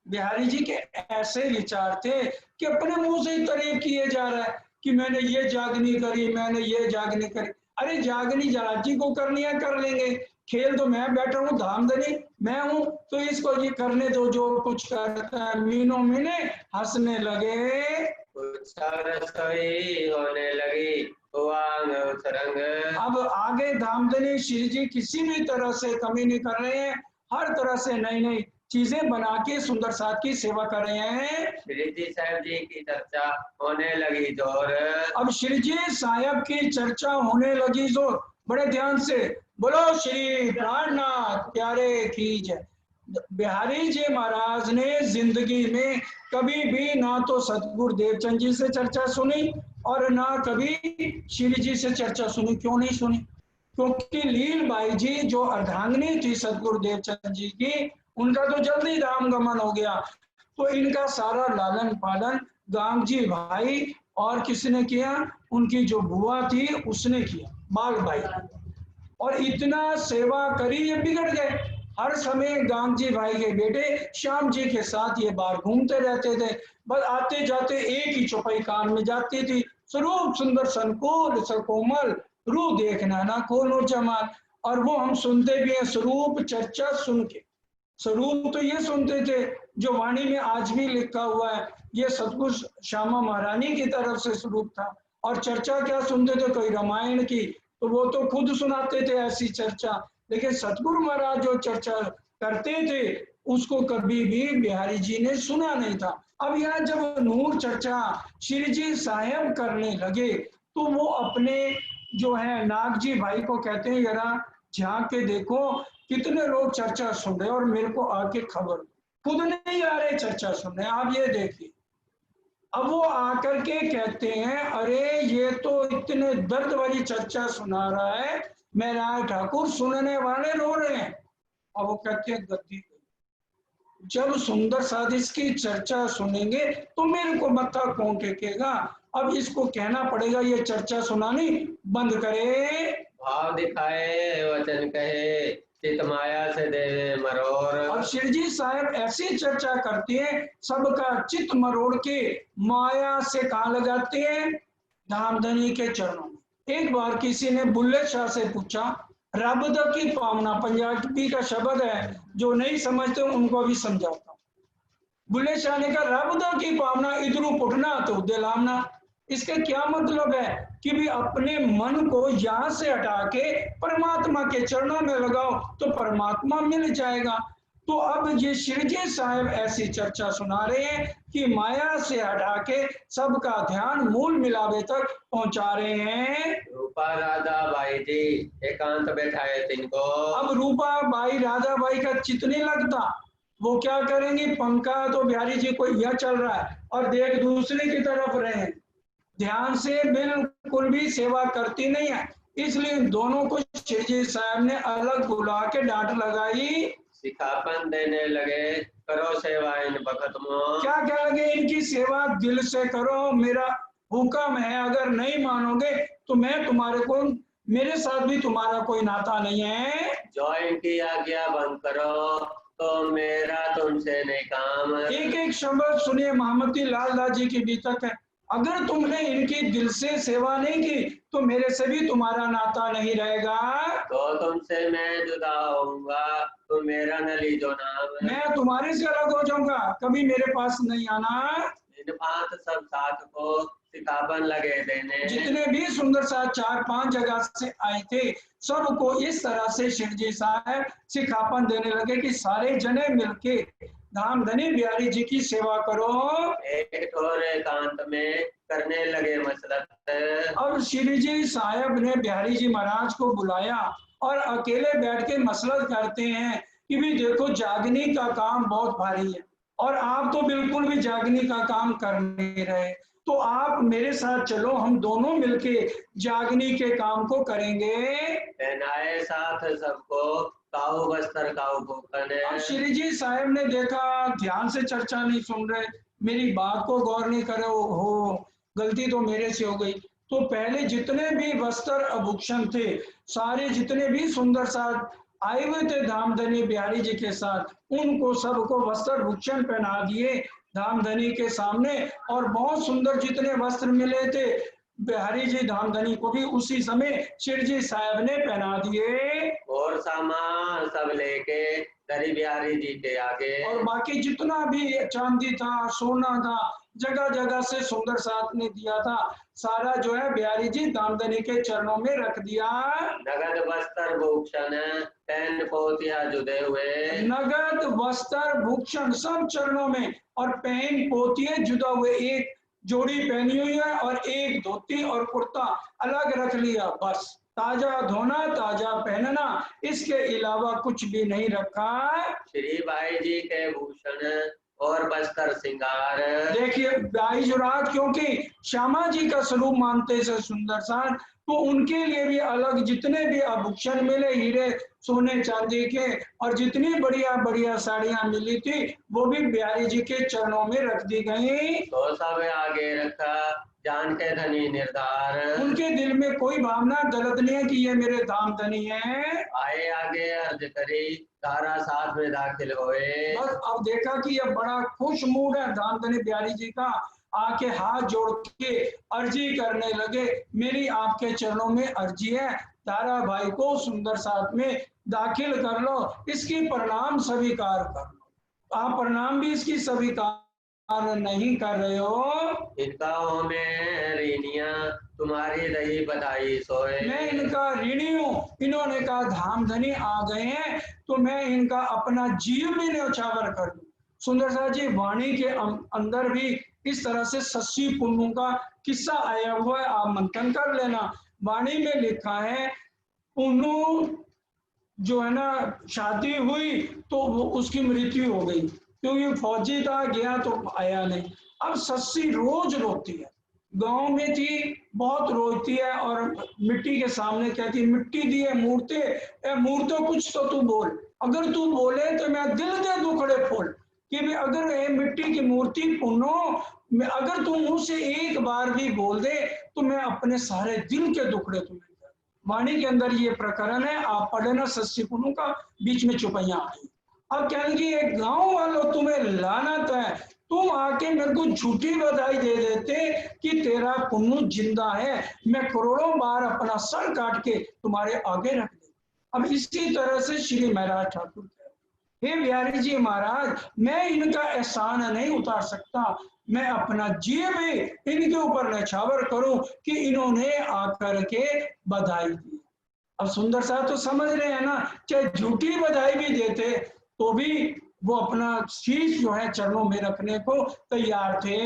बिहारी जी के ऐसे विचार थे कि अपने मुंह से ही तारीफ किए जा रहा है कि मैंने ये जागनी करी, मैंने ये जागनी करी। अरे जागनी जराजी को करनी है कर लेंगे, खेल तो मैं बैठा हूँ, धामधनी मैं हूँ, तो इसको ये करने दो जो कुछ करता है। मीनों मीने हंसने लगे, रसोई होने लगी, वांग उछरंग। अब आगे धामधनी श्री जी किसी भी तरह से कमी नहीं कर रहे हैं, हर तरह से नई नई चीजें बना के सुंदर साथ की सेवा कर रहे हैं। श्री जी साहब जी की चर्चा होने लगी जोर। अब श्री जी साहब की चर्चा होने लगी जोर। बड़े ध्यान से बोलो श्री प्राणनाथ प्यारे की जय। बिहारी जी महाराज ने जिंदगी में कभी भी ना तो सतगुरु देवचंद जी से चर्चा सुनी और ना कभी श्री जी से चर्चा सुनी। क्यों नहीं सुनी? क्योंकि लील बाई जी जो अर्धांगिनी थी सतगुरु देवचंद जी की, उनका तो जल्दी राम गमन हो गया, तो इनका सारा लालन पालन गांग जी भाई और किसने किया? उनकी जो बुआ थी उसने किया, बाग भाई। और इतना सेवा करी ये बिगड़ गए। हर समय गांग जी भाई के बेटे श्याम जी के साथ ये बाहर घूमते रहते थे, बस आते जाते एक ही चौपाई कान में जाती थी, स्वरूप सुंदर संकुल सकोमल रूह देखना ना खोलो जमाल। और वो हम सुनते भी हैं स्वरूप चर्चा सुन के। स्वरूप तो ये सुनते थे जो वाणी में आज भी लिखा हुआ है, ये सतगुरु श्यामा महारानी की तरफ से स्वरूप था। और चर्चा क्या सुनते थे? कोई रामायण की, तो वो तो खुद सुनाते थे ऐसी चर्चा, लेकिन सतगुरु महाराज जो चर्चा करते थे उसको कभी भी बिहारी जी ने सुना नहीं था। अब यहाँ जब नूर चर्चा श्री जी साहब करने लगे तो वो अपने जो है नाग जी भाई को कहते हैं जरा झांक के देखो कितने लोग चर्चा सुन रहे और मेरे को आके खबर, खुद नहीं आ रहे चर्चा सुनने। आप ये देखिए, अब वो आकर के कहते हैं अरे ये तो इतने दर्द वाली चर्चा सुना रहा है, मेरा ठाकुर सुनने वाले रो रहे हैं। अब वो कहते हैं गद्दी जब सुंदर साध इसकी चर्चा सुनेंगे तो मेरे को मत्था कौन टेकेगा। अब इसको कहना पड़ेगा ये चर्चा सुनानी बंद करे, भाव दिखाए वचन कहे, चित माया से देवे मरोर। अब श्री जी साहब ऐसी चर्चा करते हैं सबका चित मरोड़ के माया से कहा लगाते हैं? धामधनी के चरणों में। एक बार किसी ने बुल्ले शाह से पूछा, रब दा की पावना पंजाबी का शब्द है, जो नहीं समझते उनको भी समझाता हूं। बुल्ले शाह ने कहा रब दा की पावना इधरू पुटना तो उधर लामना। इसका क्या मतलब है कि भी अपने मन को यहां से हटा के परमात्मा के चरणों में लगाओ तो परमात्मा मिल जाएगा। तो अब ये श्रीजी साहब ऐसी चर्चा सुना रहे हैं कि माया से हटा के सबका ध्यान मूल मिलावे तक पहुंचा रहे हैं। रूपा राधा बाई जी एकांत बैठाए तिनको। अब रूपा बाई राधा बाई का चित नहीं लगता, वो क्या करेंगी? पंखा तो बिहारी जी को यह चल रहा है और देख दूसरे की तरफ रहे, ध्यान से बिल्कुल भी सेवा करती नहीं है। इसलिए दोनों को श्रीजी साहब ने अलग बुला के डांट लगाई। सिखापन देने लगे, करो सेवा इन बखत में। क्या क्या लगे? इनकी सेवा दिल से करो, मेरा हुक्म है, अगर नहीं मानोगे तो मैं तुम्हारे को, मेरे साथ भी तुम्हारा कोई नाता नहीं है। जो इनकी आज्ञा भंग करो तो मेरा तुमसे नहीं काम। एक एक शब्द सुनिए, महामती लाल दास जी की बीतक है, अगर तुमने इनकी दिल से सेवा नहीं की तो मेरे से भी तुम्हारा नाता नहीं रहेगा। तो तुमसे मैं जुदा होऊंगा, तो मेरा न लीजो नाम। मैं तुम्हारे से अलग हो जाऊंगा, कभी मेरे पास नहीं आना। इन बात सब साथ को सिखापन लगे देने। जितने भी सुंदर साथ 4-5 जगह से आए थे सबको इस तरह से शिवजी साहब सिखापन देने लगे कि सारे जने मिलके धामधनी बिहारी जी की सेवा करो। एक ठोर एकांत में करने लगे मसलत। अब श्री जी साहब ने बिहारी जी महाराज को बुलाया और अकेले बैठ के मसलत करते हैं कि भी देखो जागनी का काम बहुत भारी है और आप तो बिल्कुल भी जागनी का काम कर नहीं रहे, तो आप मेरे साथ चलो, हम दोनों मिलके जागनी के काम को करेंगे। पहनाए साथ सबको, काऊ बस्तर काऊ भूखन। अब श्री जी साहब ने देखा ध्यान से चर्चा नहीं सुन रहे, मेरी बात को गौर नहीं करे, हो गलती तो मेरे से हो गई, तो पहले जितने भी वस्त्र आभूषण थे, सारे जितने भी सुंदर साथ आए हुए थे धामधनी बिहारी जी के साथ, उनको सबको वस्त्र आभूषण पहना दिए धामधनी के सामने। और बहुत सुंदर जितने वस्त्र मिले थे बिहारी जी धामधनी को भी उसी समय शिरजी साहब ने पहना दिए। और सामान सब लेके धनी बिहारी जी के आगे। और बाकी जितना भी चांदी था, सोना था, जगह जगह से सुंदर साथ ने दिया था, सारा जो है बिहारी जी धामधनी के चरणों में रख दिया। नगद वस्त्र भूषण पहन पोतिया जुदे हुए। नगद वस्त्र भूषण सब चरणों में, और पहन पोतिए जुदा हुए, एक जोड़ी पहनी हुई है और एक धोती और कुर्ता अलग रख लिया, बस ताजा धोना ताजा पहनना, इसके अलावा कुछ भी नहीं रखा। श्री भाई जी के भूषण और वस्त्र श्रृंगार। देखिए भाई जुराज क्योंकि श्यामा जी का स्वरूप मानते से सुंदर साथ, तो उनके लिए भी अलग जितने भी आभूषण मिले हीरे सोने चांदी के, और जितनी बढ़िया बढ़िया साड़ियां मिली थी वो भी बिहारी जी के चरणों में रख दी गई। तो सब आगे रखा जान के धनी निर्धार। उनके दिल में कोई भावना गलत नहीं है कि ये मेरे धाम धनी है। आए आगे अर्ज करी सारा साथ में दाखिल हुए। बस अब देखा कि ये बड़ा खुश मूड है धाम धनी बिहारी जी का, आके हाथ जोड़ के अर्जी करने लगे, मेरी आपके चरणों में अर्जी है, तारा भाई को सुंदर साथ में दाखिल कर लो, इसकी प्रणाम स्वीकार कर लो। आप प्रणाम भी इसकी स्वीकार नहीं कर रहे हो। इनका हो में ऋणिया तुम्हारी रही बधाई सोए। मैं इनका ऋणी हूँ, इन्होंने कहा धाम धनी आ गए हैं तो मैं इनका अपना जीव भी न्यौछावर कर दूं। सुंदर सा जी वाणी के अंदर भी इस तरह से सस्सी पुन्नू का किस्सा आया हुआ है, आप मंथन कर लेना। वाणी में लिखा है पुन्नू जो है ना शादी हुई तो वो उसकी मृत्यु हो गई, क्योंकि फौजी था गया तो आया नहीं। अब सस्सी रोज रोती है, गांव में थी बहुत रोती है और मिट्टी के सामने कहती है मिट्टी दी है मूर्ते, ए मूर्तो कुछ तो तू बोल, अगर तू बोले तो मैं दिल दे दुखड़े फोल। कि भी अगर ये मिट्टी की मूर्ति पुनो, अगर तू मुंह से एक बार भी बोल दे तो मैं अपने सारे दिल के दुखड़े तुम्हें। वाणी के अंदर ये प्रकरण है, आप पढ़ लेना सस्सी पुनू का, बीच में चुपैया आई। अब कहेंगे एक गांव वालों तुम्हें लानत है, तुम आके मेरे को झूठी बधाई दे देते कि तेरा पुन्नू जिंदा है, मैं करोड़ों बार अपना सर काट के तुम्हारे आगे रख दे। अब इसी तरह से श्री महाराज ठाकुर हे बिहारी जी महाराज, मैं इनका एहसान नहीं उतार सकता, मैं अपना जीव भी इनके ऊपर न्यौछावर करूं कि इन्होंने आकर के बधाई दी। अब सुंदर साहब तो समझ रहे हैं ना, चाहे झूठी बधाई भी देते तो भी वो अपना शीश जो है चरणों में रखने को तैयार थे।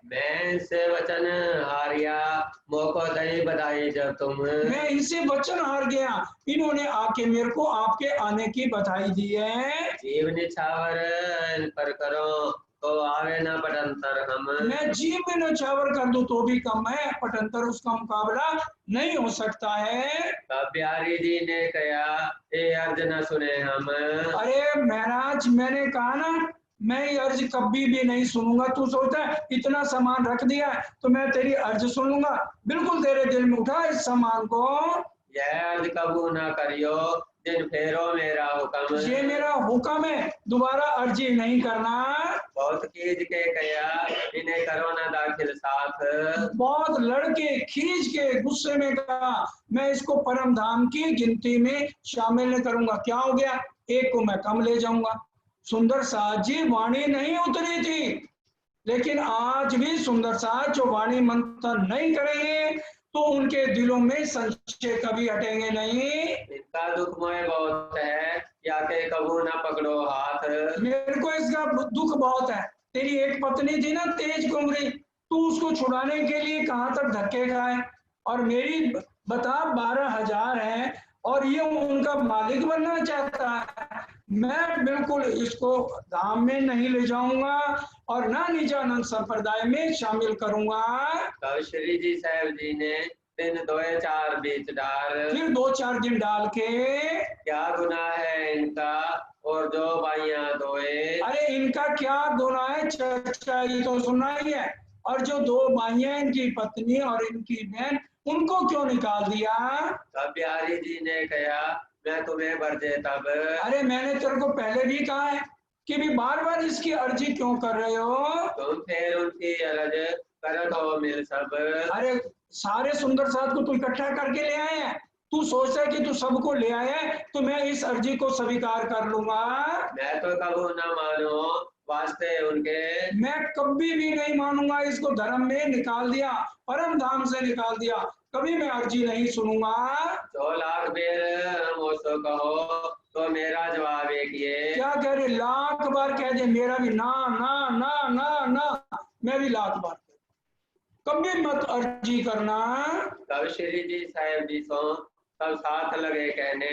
मैं से वचन हारिया मोको दई बधाई जब तुम। मैं इनसे वचन हार गया, इन्होंने आके मेरे को आपके आने की बधाई दी है। जीव निछावर इन पर करो तो आवे ना पटंतर हम। मैं जीव में न्यौछावर कर दूं तो भी कम है, पटंतर उसका मुकाबला नहीं हो सकता है। तब बिहारी जी ने कहा ये अर्ज न सुने हम। अरे महाराज मैंने कहा ना मैं ये अर्ज कभी भी नहीं सुनूंगा, तू सोचता है इतना सामान रख दिया है तो मैं तेरी अर्ज सुन लूंगा, बिल्कुल तेरे दिल में उठा इस सामान को। यह अर्ज कबू ना करियो दिन फेरो मेरा हुक्म। ये मेरा हुक्म है, दोबारा अर्जी नहीं करना। बहुत खींच के कहा इन्हें करो ना दाखिल साथ। बहुत लड़के खींच के गुस्से में कहा मैं इसको परम धाम की गिनती में शामिल नहीं करूंगा। क्या हो गया, एक को मैं कम ले जाऊंगा। सुंदर साथ जी वाणी नहीं उतरी थी, लेकिन आज भी सुंदर साथ जो वाणी मंथन नहीं करेंगे तो उनके दिलों में संशय कभी हटेंगे नहीं। इनका दुखमय बहुत है या के कबू ना पकड़ो हाथ। मेरे को इसका दुख बहुत है, तेरी एक पत्नी थी ना तेज कुमरी, तू उसको छुड़ाने के लिए कहां तक धक्के खाए, और मेरी बता 12,000 है और ये उनका मालिक बनना चाहता है। मैं बिल्कुल इसको धाम में नहीं ले जाऊंगा और ना निजानंद संप्रदाय में शामिल करूंगा। तब श्री जी साहब जी ने दिन 2-4 बीच डाल। फिर 2-4 दिन डाल के क्या गुनाह है इनका और जो भाइयां दोए। अरे इनका क्या गुनाह है चाचा, ये तो सुना ही है, और जो दो माइयां इनकी पत्नी और इनकी बहन, उनको क्यों निकाल दिया? तब बिहारी जी ने कहा, मैं तुम्हें भर दे तब। अरे मैंने तेरे को पहले भी कहा है कि भी बार बार इसकी अर्जी क्यों कर रहे हो? तुम फिर उनकी अर्ज कर दो मिल सब। अरे सारे सुंदर साथ को तू इकट्ठा करके ले आए हैं, तू सोचता है कि तू सबको ले आए है तो मैं इस अर्जी को स्वीकार कर लूंगा? मैं तो कबू न मानो वास्ते उनके। मैं कभी भी नहीं मानूंगा। इसको धर्म में निकाल दिया, परम धाम से निकाल दिया, कभी मैं अर्जी नहीं सुनूंगा। 100 लाख बेर मोसो कहो तो मेरा जवाब एक ये। क्या कह रहे? लाख बार कह दे, मेरा भी ना ना ना ना ना, मैं भी लाख बार कभी मत अर्जी करना। तब श्री जी साहेब जी सो सब साथ लगे कहने।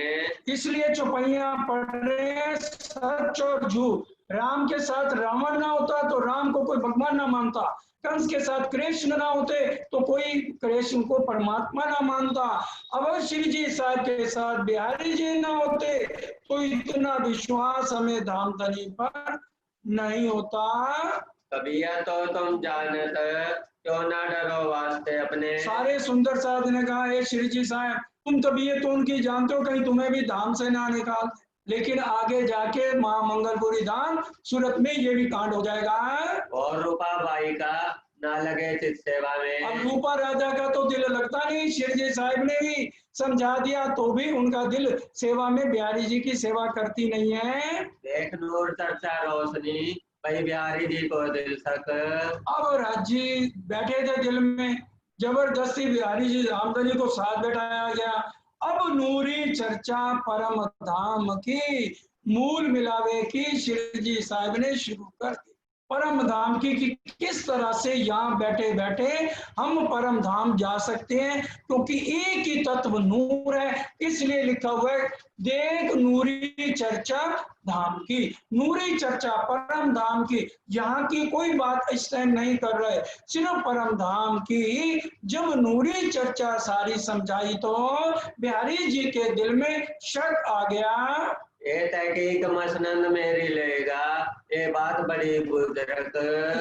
इसलिए चौपाइयां पढ़ रहे हैं, सच और झूठ। राम के साथ रावण ना होता तो राम को कोई भगवान ना मानता, कंस के साथ कृष्ण ना होते तो कोई कृष्ण को परमात्मा ना मानता, अगर श्री जी साहब के साथ बिहारी जी ना होते तो इतना विश्वास हमें धाम धनी पर नहीं होता। तबीयत तो तुम जानत क्यों ना डरो वास्ते अपने। सारे सुंदर साहब ने कहा, हे श्री जी साहब, तुम तबीयत तो उनकी जानते हो, कहीं तुम्हें भी धाम से ना निकाल। लेकिन आगे जाके माँ मंगलपुरी धाम सूरत में ये भी कांड हो जाएगा। और रूपा बाई का ना लगे चित सेवा में। अब रूपा राजा का तो दिल लगता नहीं, श्री जी साहब ने भी समझा दिया तो भी उनका दिल सेवा में बिहारी जी की सेवा करती नहीं है। देख नूर चर्चा रोशनी भाई बिहारी जी को दिल सक। अब राजी बैठे थे दिल में, जबरदस्ती बिहारी जी रामधनी को साथ बैठाया गया। अब नूरी चर्चा परम धाम की, मूल मिलावे की श्री जी साहब ने शुरू कर दी। परम धाम की कि किस तरह से यहाँ बैठे बैठे हम परम धाम जा सकते हैं, क्योंकि एक ही तत्व नूर है। इसलिए लिखा हुआ है, देख नूरी चर्चा धाम की। नूरी चर्चा परम धाम की, यहाँ की कोई बात इस टाइम नहीं कर रहे, सिर्फ परम धाम की। जब नूरी चर्चा सारी समझाई तो बिहारी जी के दिल में शक आ गया। ये तहकीक मसनद मेरी लेगा, ये बात बड़ी बुजुर्ग।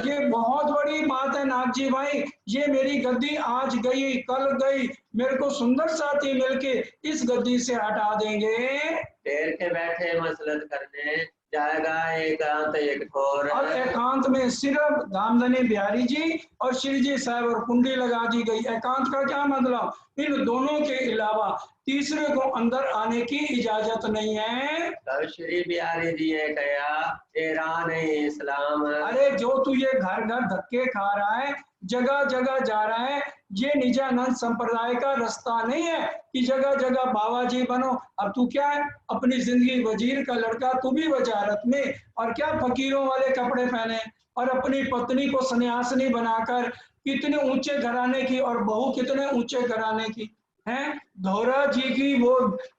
ये बहुत बड़ी बात है नाग जी भाई, ये मेरी गद्दी आज गई कल गई, मेरे को सुंदर साथी मिलके इस गद्दी से हटा देंगे। देर के बैठे मसलत करने जाएगा एकांत एक ठोर। अब एकांत में सिर्फ धामधनी बिहारी जी और श्री जी साहब और कुंडी लगा दी गई। एकांत का क्या मतलब? इन दोनों के अलावा तीसरे को अंदर आने की इजाजत नहीं है। तब श्री बिहारी जी ने कहा, ये राह नहीं इस्लाम। अरे जो तू ये घर घर धक्के खा रहा है, जगह जगह जा रहा है, ये निजानंद संप्रदाय का रास्ता नहीं है कि जगह जगह बाबा जी बनो। अब तू क्या है, अपनी जिंदगी वजीर का लड़का, तू भी वजारत में, और क्या फकीरों वाले कपड़े पहने, और अपनी पत्नी को सन्यासिनी बनाकर कितने ऊंचे घराने की, और बहू कितने ऊंचे घराने की है, धोरा जी की वो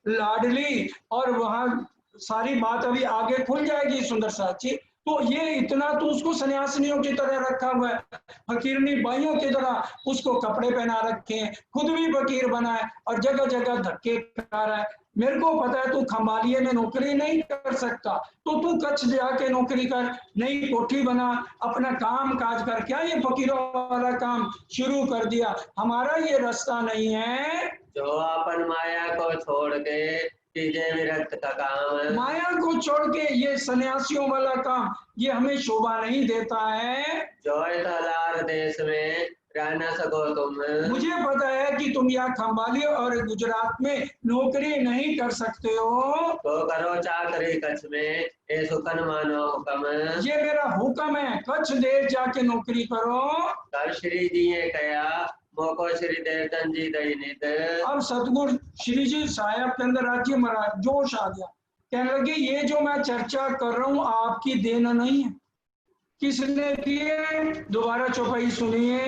लाडली। और वहां सारी बात अभी आगे खुल जाएगी सुंदर साथी। तो ये इतना तो उसको सन्यासिनियों की तरह रखा हुआ है, फकीरनी बाइयों की तरह उसको कपड़े पहना रखे हैं, खुद भी फकीर बना है और जगह जगह धक्के खा रहा है। मेरे को पता है तू खंबालिये में नौकरी नहीं कर सकता, तो तू कच्छ जाके नौकरी कर, नई कोठी बना, अपना काम काज कर। क्या ये फकीरों वाला काम शुरू कर दिया? हमारा ये रास्ता नहीं है। जो अपन माया को छोड़ के कीजिए विरक्त का काम। माया को छोड़ के ये सन्यासियों वाला काम, ये हमें शोभा नहीं देता है। जो तलार देश में रह न सको तुम। मुझे पता है कि तुम यहाँ खंबाली और गुजरात में नौकरी नहीं कर सकते हो, तो करो चाकरी कच्छ में, ये सुकन मानो हुक्म। ये मेरा हुक्म है, कच्छ देश जाके नौकरी करो। तब श्री जी ने कहा, मोको श्री देवतन जी दयनित। अब सतगुरु श्री जी साहब के अंदर राज्य महाराज जोश आ गया, कहने लगे ये जो मैं चर्चा कर रहा हूँ आपकी देन नहीं है। किसने की है? दोबारा चौपाई सुनिए।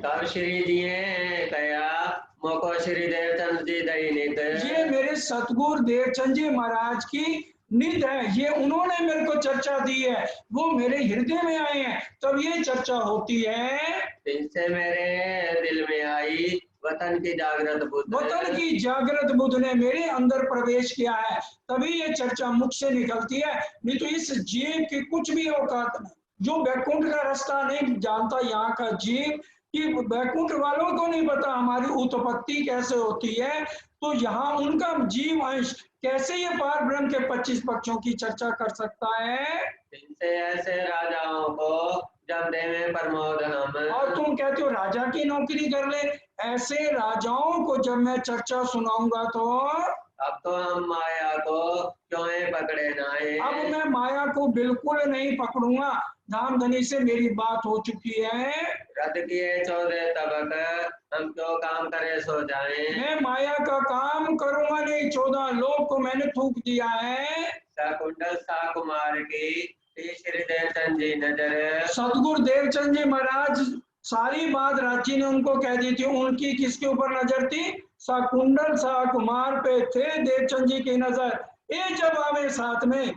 तब श्री जी ने कहा, मोको श्री देवचंद जी दयनित। ये मेरे सतगुरु देवचंद जी महाराज की निध है, ये उन्होंने मेरे को चर्चा दी है, वो मेरे हृदय में आए हैं तब ये चर्चा होती है। इनसे मेरे दिल में आई वतन की जागृत बुद्ध। वतन की जागृत बुद्ध ने मेरे अंदर प्रवेश किया है, तभी ये चर्चा मुख से निकलती है, नहीं तो इस जीव की कुछ भी औकात नहीं। जो बैकुंठ का रास्ता नहीं जानता यहाँ का जीव, कि बैकुंठ वालों को नहीं पता हमारी उत्पत्ति कैसे होती है, तो यहाँ उनका जीव अंश कैसे ये पार ब्रह्म के 25 पक्षों की चर्चा कर सकता है। इनसे ऐसे राजाओं को जब देवे प्रमोद हम। और तुम कहते हो राजा की नौकरी कर ले, ऐसे राजाओं को जब मैं चर्चा सुनाऊंगा तो अब तो हम माया को क्यों पकड़े नाए। अब मैं माया को बिल्कुल नहीं पकड़ूंगा, धामधनी से मेरी बात हो चुकी है। रद्द किए 14 तबक, हम क्यों काम करे सो जाए। मैं माया का काम करूंगा नहीं, 14 लोग को मैंने थूक दिया है। कुंडल सा कुमार की श्री देवचंद जी नजर। सदगुरु देवचंद जी महाराज सारी बात रांची ने उनको कह दी थी, उनकी किसके ऊपर नजर थी, शाकुंडल शाह कुमार पे थे देवचंद जी की नजर। ये जब आवे साथ में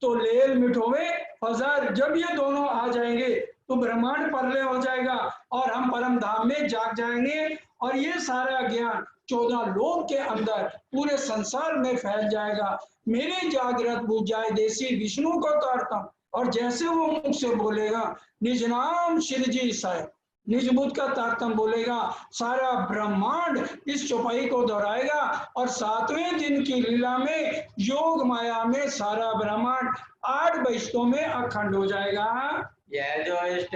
तो लेल मिठोवे फजार, जब ये दोनों आ जाएंगे तो ब्रह्मांड परलय हो जाएगा और हम परम धाम में जाग जाएंगे, और ये सारा ज्ञान 14 लोक के अंदर पूरे संसार में फैल जाएगा। मेरी जागृत बुझाए देसी विष्णु को तारतम, और जैसे वो मुख से बोलेगा निज नाम श्री जी साहेब, निज बुद्ध का तारतम बोलेगा, सारा ब्रह्मांड इस चौपाई को दोहराएगा, और 7वें दिन की लीला में योग माया में सारा ब्रह्मांड 8 बहिष्ठों में अखंड हो जाएगा। यह जो इष्ट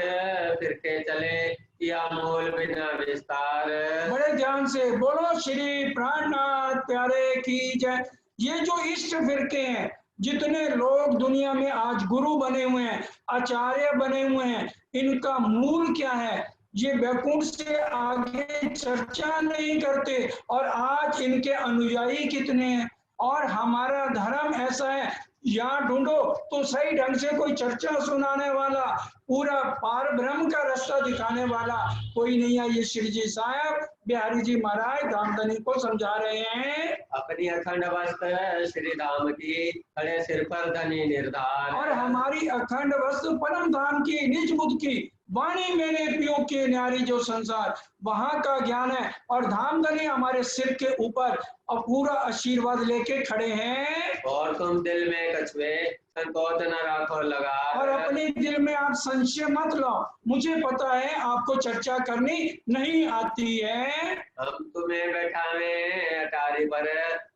फिरके चले या मूल बिना विस्तार। बड़े ध्यान से बोलो श्री प्राणनाथ प्यारे की जय। ये जो इष्ट फिरके हैं, जितने लोग दुनिया में आज गुरु बने हुए हैं, आचार्य बने हुए हैं, इनका मूल क्या है, ये बैकुंठ से आगे चर्चा नहीं करते, और आज इनके अनुयायी कितने हैं। और हमारा धर्म ऐसा है, यहाँ ढूंढो तो सही ढंग से कोई चर्चा सुनाने वाला, पूरा पार ब्रह्म का रास्ता दिखाने वाला कोई नहीं है। ये श्री जी साहब बिहारी जी महाराज धामधनी को समझा रहे हैं। अपनी अखंड वस्त्र श्री धाम की खड़े सिर पर धनी निर्धार। और हमारी अखंड वस्तु परम धाम की निज बुद्ध की वाणी मेरे पियो के न्यारी जो संसार, वहां का ज्ञान है। और धामधनी हमारे सिर के ऊपर और पूरा आशीर्वाद लेके खड़े हैं। और तुम दिल में कछुए संकोच न राखो लगा। और अपने दिल में आप संशय मत लाओ, मुझे पता है आपको चर्चा करनी नहीं आती है। हम तुम्हें बैठावे अटारी पर,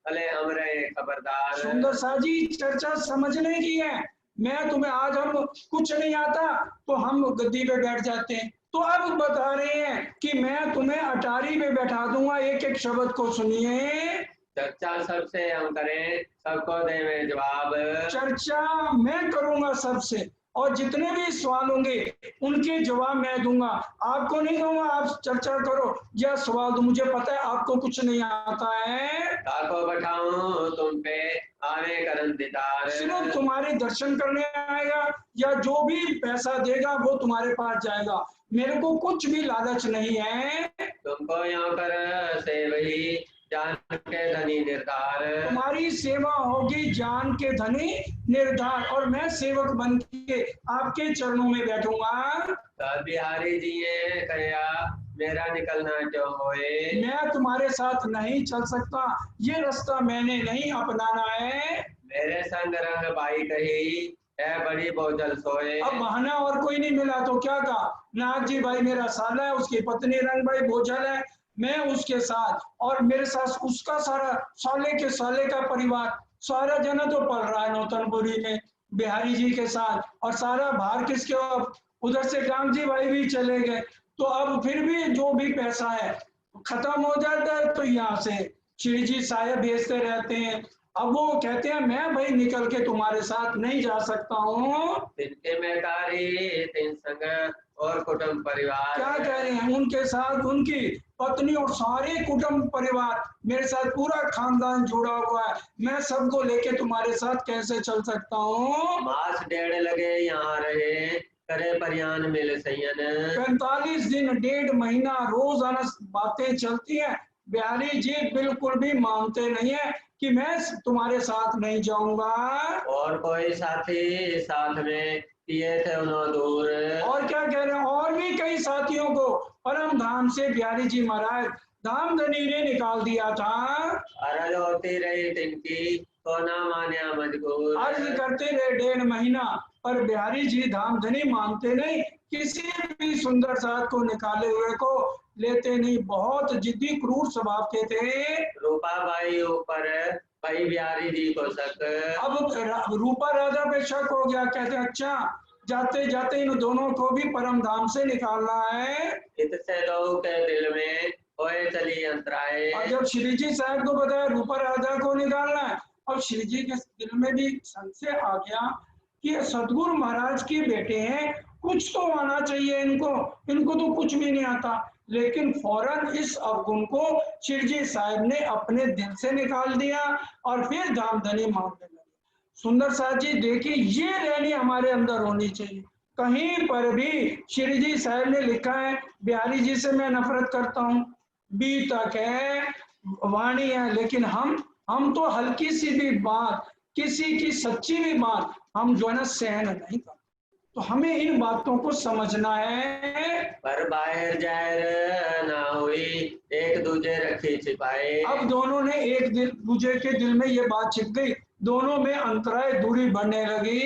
भले हम रहे खबरदार। सुंदर सा जी चर्चा समझने की है। मैं तुम्हें आज हम कुछ नहीं आता तो हम गद्दी पे बैठ जाते हैं, तो अब बता रहे हैं कि मैं तुम्हें अटारी पे बैठा दूंगा। एक एक शब्द को सुनिए। चर्चा सबसे हम करें, सबको देवे जवाब। चर्चा मैं करूंगा सबसे, और जितने भी सवाल होंगे उनके जवाब मैं दूंगा, आपको नहीं दूंगा। आप चर्चा करो या सवाल दो, मुझे पता है आपको कुछ नहीं आता है। ताको बैठाऊं तुम पे आने करन दीदार। सिर्फ तुम्हारे दर्शन करने आएगा, या जो भी पैसा देगा वो तुम्हारे पास जाएगा। मेरे को कुछ भी लालच नहीं है। तुमको यहाँ पर से वही जान के धनी निर्धार। तुम्हारी सेवा होगी जान के धनी निर्धार, और मैं सेवक बन के आपके चरणों में बैठूंगा। बिहारी जी ये कया मेरा निकलना जो होए। मैं तुम्हारे साथ नहीं चल सकता, ये रास्ता मैंने नहीं अपनाना है। मेरे संग रंग बाई कही है बड़ी बोझल सोए। अब बहाना और कोई नहीं मिला तो क्या कहा, नाग जी भाई मेरा साला है, उसकी पत्नी रंग भाई बोझल है, मैं उसके साथ, और मेरे साथ उसका सारा साले के साले का परिवार, सारा जना तो पल रहा है नौतनपुरी में बिहारी जी के साथ, और सारा भार किसके, उधर से गांग जी भाई भी चले गए। तो अब फिर भी जो भी पैसा है खत्म हो जाता है, तो यहाँ से श्री जी साहेब भेजते रहते हैं। अब वो कहते हैं मैं भाई निकल के तुम्हारे साथ नहीं जा सकता हूँ। तिनके में कारी तिन संग और कुटुंब परिवार। क्या कह रहे हैं, उनके साथ उनकी पत्नी और सारे कुटुंब परिवार, मेरे साथ पूरा खानदान जुड़ा हुआ है, मैं सबको लेके तुम्हारे साथ कैसे चल सकता हूँ। मास 1.5 लगे यहाँ रहे, करे परियान मिल सैयन। 45 दिन 1.5 महीना रोजाना बातें चलती हैं। बिहारी जी बिल्कुल भी मानते नहीं है कि मैं तुम्हारे साथ नहीं जाऊंगा। और कोई साथी साथ में किए थे उन्होंने दूर। और क्या कह रहे हैं, और भी कई साथियों को परम धाम से बिहारी जी महाराज धामधनी ने निकाल दिया था। अरज होती रही तिनकी तो ना मान्या मजबूर। अर्ज करते रहे 1.5 महीना, पर बिहारी जी धामधनी मानते नहीं, किसी भी सुंदर साथ को निकाले हुए को लेते नहीं, बहुत जिद्दी क्रूर स्वभाव के थे। रूपाबाई ऊपर भाई बिहारी जी को शक। अब रूपा राजा पे शक हो गया, कहते अच्छा जाते जाते इन दोनों को भी परम धाम से निकालना है। इससे लोगों के दिल में होए चली अंतराए। और जब श्री जी साहब को बताया रूपा राजा को निकालना है, अब श्री जी के दिल में भी संशय आ गया कि सतगुरु महाराज के बेटे हैं, कुछ तो आना चाहिए इनको तो कुछ भी नहीं आता। लेकिन फौरन इस अवगुण को श्री जी साहब ने अपने दिल से निकाल दिया और फिर धामधनी मांगने लगे। सुंदर साथ जी देखिए, ये रहनी हमारे अंदर होनी चाहिए। कहीं पर भी श्री जी साहब ने लिखा है बिहारी जी से मैं नफरत करता हूँ, बी तक है, वाणी है, लेकिन हम तो हल्की सी भी बात, किसी की सच्ची भी बात हम जो है ना सहन नहीं करते। तो हमें इन बातों को समझना है। पर बाहर जाहिर ना हुई, एक दूजे रखी छिपाए। अब दोनों ने एक दूसरे के दिल में ये बात छिप गई, दोनों में अंतराय दूरी बढ़ने लगी।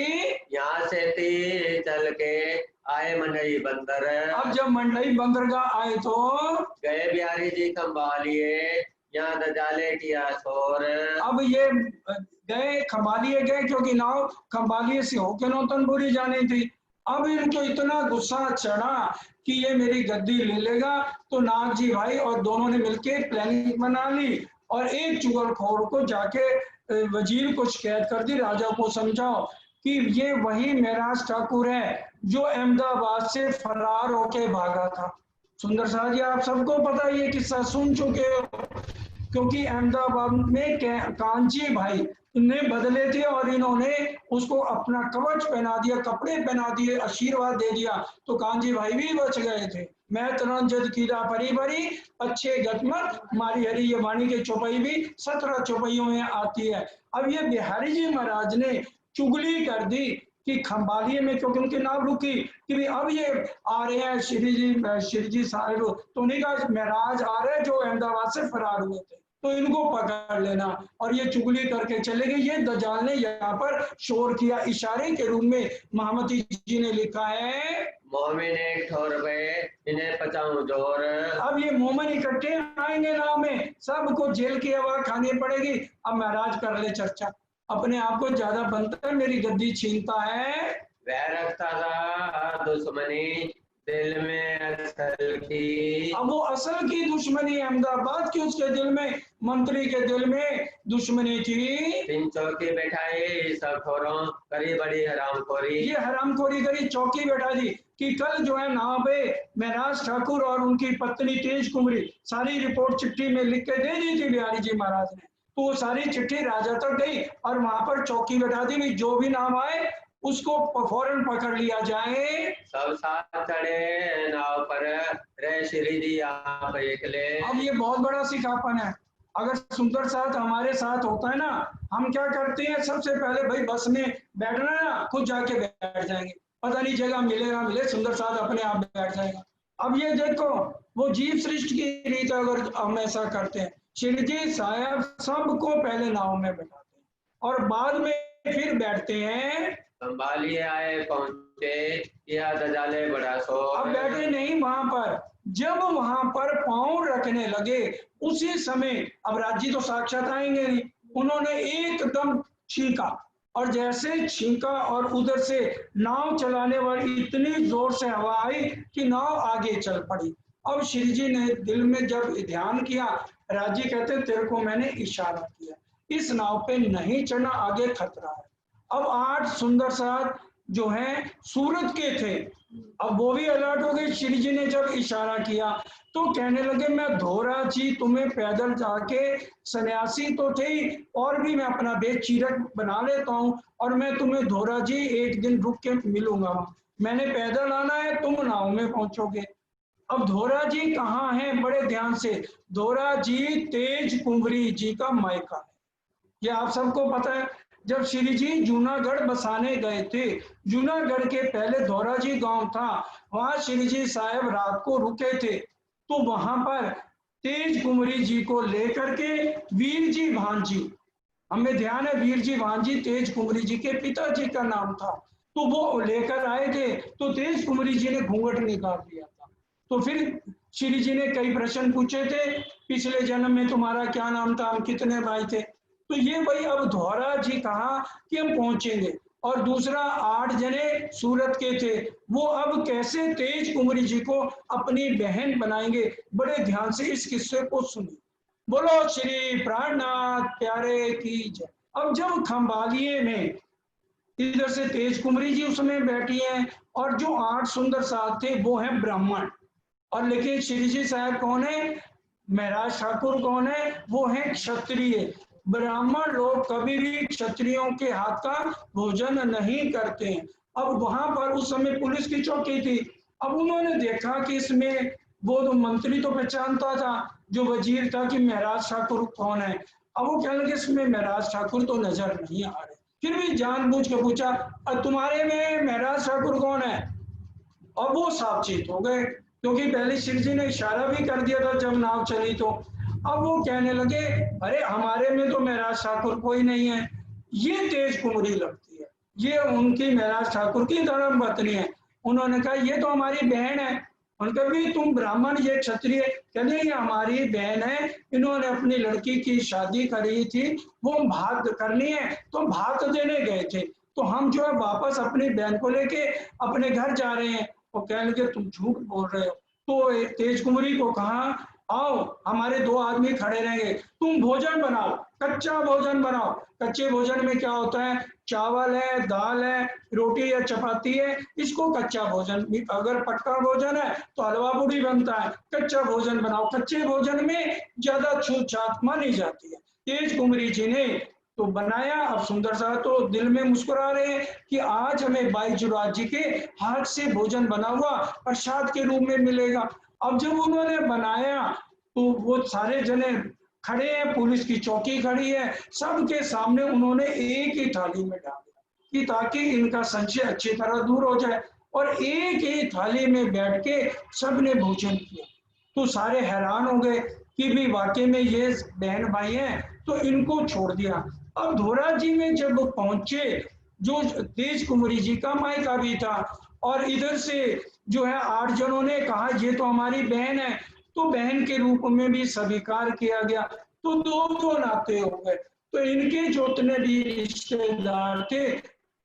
यहाँ से ती चल के आए मंडई बंदर। अब जब मंडई बंदरगाह आए तो गए बिहारी जी खंबालिए, यहाँ दजाले किया शोर। अब ये गए खंबालिए गए, क्योंकि नाव खंबालिए से होके नौतनपुरी जानी थी। अब इनको इतना गुस्सा चढ़ा कि ये मेरी गद्दी ले लेगा, तो नाग जी भाई और दोनों ने मिलके प्लानिंग बना ली और एक चुगलखोर को जाके वजीर को शिकायत कर दी, राजा को समझाओ कि ये वही महराज ठाकुर है जो अहमदाबाद से फरार होके भागा था। सुंदर साहब जी, आप सबको पता ये किस्सा सुन चुके हो, क्योंकि अहमदाबाद में कांची भाई ने बदले थे और इन्होंने उसको अपना कवच पहना दिया, कपड़े पहना दिए, आशीर्वाद दे दिया, तो कांची भाई भी बच गए थे। मैं तरंजद कीड़ा परी परी अच्छे गतमत मारी हरी, ये वाणी के चौपाई भी 17 चौपाइयों में आती है। अब ये बिहारी जी महाराज ने चुगली कर दी कि खंबालिए में, क्योंकि उनकी नाव रुकी कि भी अब ये आ रहे हैं श्री जी साहब, तो उन्हीं का महराज आ रहे हैं जो अहमदाबाद से फरार हुए थे, तो इनको पकड़ लेना। और ये चुगली करके चले गए। ये दजाल ने यहाँ पर शोर किया, इशारे के रूप में महामती जी ने लिखा है मोमिन एक ठोर गए, इन्हें पचाऊं जोर। अब ये मोमन इकट्ठे आएंगे नाव में, सबको जेल की हवा खानी पड़ेगी। अब महाराज कर ले चर्चा, अपने आप को ज्यादा बनता है, मेरी गद्दी छीनता है। वह रखता था दुश्मनी दिल में असल की। अब वो असल की दुश्मनी अहमदाबाद की उसके दिल में, मंत्री के दिल में दुश्मनी थी। तीन चौकी बैठाई सब खोरों, करी बड़ी हरामखोरी। ये हरामखोरी करी, चौकी बैठा दी कि कल जो है नाव पे महराज ठाकुर और उनकी पत्नी तेज कुमरी सारी रिपोर्ट चिट्ठी में लिख के दे दी थी बिहारी जी महाराज ने। तो वो सारी चिट्ठी राजा तक गई और वहां पर चौकी बैठा दी, भी जो भी नाम आए उसको फौरन पकड़ लिया जाए। सब साथ चढ़े नाव पर, रे श्री जी आप एकले। अब ये बहुत बड़ा सिखापन है। अगर सुंदर साथ हमारे साथ होता है ना, हम क्या करते हैं, सबसे पहले भाई बस में बैठना है ना, खुद जाके बैठ जाएंगे, पता नहीं जगह मिलेगा मिले, सुंदर साथ अपने आप बैठ जाएगा। अब ये देखो, वो जीव सृष्टि की रीत अगर हम ऐसा करते हैं, श्री जी साहब सबको पहले नाव में बैठाते हैं और बाद में फिर बैठते हैं। संभालिए आए पहुंचे, या दजाले बड़ा सो। अब बैठे नहीं वहां पर, जब वहां पर पांव रखने लगे उसी समय, अब राजी तो साक्षात आएंगे नहीं, उन्होंने एकदम छींका और जैसे छींका और उधर से नाव चलाने वाली इतनी जोर से हवा आई कि नाव आगे चल पड़ी। अब श्री जी ने दिल में जब ध्यान किया, राजी कहते तेरे को मैंने इशारा किया, इस नाव पे नहीं चढ़ना, आगे खतरा है। अब 8 सुंदर साथ जो हैं सूरत के थे, अब वो भी अलर्ट हो गए। श्री जी ने जब इशारा किया तो कहने लगे मैं धोरा जी तुम्हें पैदल जाके, सन्यासी तो थे और भी मैं अपना बेच चीरक बना लेता हूँ और मैं तुम्हें धोरा जी एक दिन रुक के मिलूंगा, मैंने पैदल आना है, तुम नाव में पहुंचोगे। अब धोरा जी कहाँ हैं, बड़े ध्यान से, धोरा जी तेज कुंवरी जी का मायका है, ये आप सबको पता है। जब श्री जी जूनागढ़ बसाने गए थे, जूनागढ़ के पहले धोरा जी गांव था, वहां श्री जी साहब रात को रुके थे, तो वहां पर तेज कुंवरी जी को लेकर के वीर जी भांजी, हमें ध्यान है वीर जी भांजी तेज कुंवरी जी के पिताजी का नाम था, तो वो लेकर आए थे, तो तेज कुंवरी जी ने घूंघट निकाल दिया था। तो फिर श्री जी ने कई प्रश्न पूछे थे, पिछले जन्म में तुम्हारा क्या नाम था, हम कितने भाई थे। तो ये भाई अब धौरा जी कहा कि हम पहुंचेंगे, और दूसरा 8 जने सूरत के थे, वो अब कैसे तेज कुंवरी जी को अपनी बहन बनाएंगे। बड़े ध्यान से इस किस्से को सुनिए। बोलो श्री प्राणनाथ प्यारे की जय। अब जब खंबालिये में इधर से तेज कुंवरी जी उसमें बैठी हैं, और जो 8 सुंदर साथ थे वो हैं ब्राह्मण, और लेकिन श्री जी साहब कौन है, महराज ठाकुर कौन है, वो है क्षत्रिय। ब्राह्मण लोग कभी भी क्षत्रियों के हाथ का भोजन नहीं करते हैं। अब वहां पर उस समय पुलिस की चौकी थी। अब उन्होंने देखा कि इसमें वो तो मंत्री तो पहचानता था, जो वजीर था, कि महराज ठाकुर कौन है। अब वो कहने लगे इसमें महराज ठाकुर तो नजर नहीं आ रहे। फिर भी जानबूझ के पूछा, तुम्हारे में महराज ठाकुर कौन है। और वो सावचेत हो गए, क्योंकि पहले शिव जी ने इशारा भी कर दिया था जब नाव चली। तो अब वो कहने लगे, अरे हमारे में तो महराज ठाकुर कोई नहीं है, ये तेज कुंवरी लगती है, ये उनकी महराज ठाकुर की धर्म पत्नी है। उन्होंने कहा ये तो हमारी बहन है। उनका भी तुम ब्राह्मण, ये क्षत्रिय। कहते ये हमारी बहन है, इन्होंने अपनी लड़की की शादी करी थी, वो भाग करनी है तो भाग देने गए थे, तो हम जो है वापस अपनी बहन को लेके अपने घर जा रहे हैं। वो कहने लगे तुम झूठ बोल रहे हो। तो तेज कुंवरी को कहा, आओ हमारे 2 आदमी खड़े रहेंगे, तुम भोजन बनाओ, कच्चा भोजन बनाओ। कच्चे भोजन में क्या होता है, चावल है, दाल है, रोटी या चपाती है, इसको कच्चा भोजन। अगर पक्का भोजन है तो हलवा पूड़ी बनता है। कच्चा भोजन बनाओ, कच्चे भोजन में ज्यादा छूत छात मानी जाती है। तेज कुंवरी जी ने तो बनाया। अब सुंदर सा तो दिल में मुस्कुरा रहे हैं कि आज हमें बाई जुराज जी के हाथ से भोजन बना हुआ प्रसाद के रूप में मिलेगा। अब जब उन्होंने बनाया तो वो सारे जने खड़े हैं, पुलिस की चौकी खड़ी है, सबके सामने उन्होंने एक ही थाली में डाल दिया कि ताकि इनका संशय अच्छी तरह दूर हो जाए। और एक ही थाली में बैठ के सबने भोजन किया। तो सारे हैरान हो गए कि भी वाकई में ये बहन भाई हैं, तो इनको छोड़ दिया। अब धोरा जी में जब पहुंचे, जो तेज कुंवरी जी का मायका भी था, और इधर से जो है 8 जनों ने कहा ये तो हमारी बहन है, तो बहन के रूप में भी स्वीकार किया गया। तो 2 नाते हो गए। तो इनके जितने भी रिश्तेदार थे,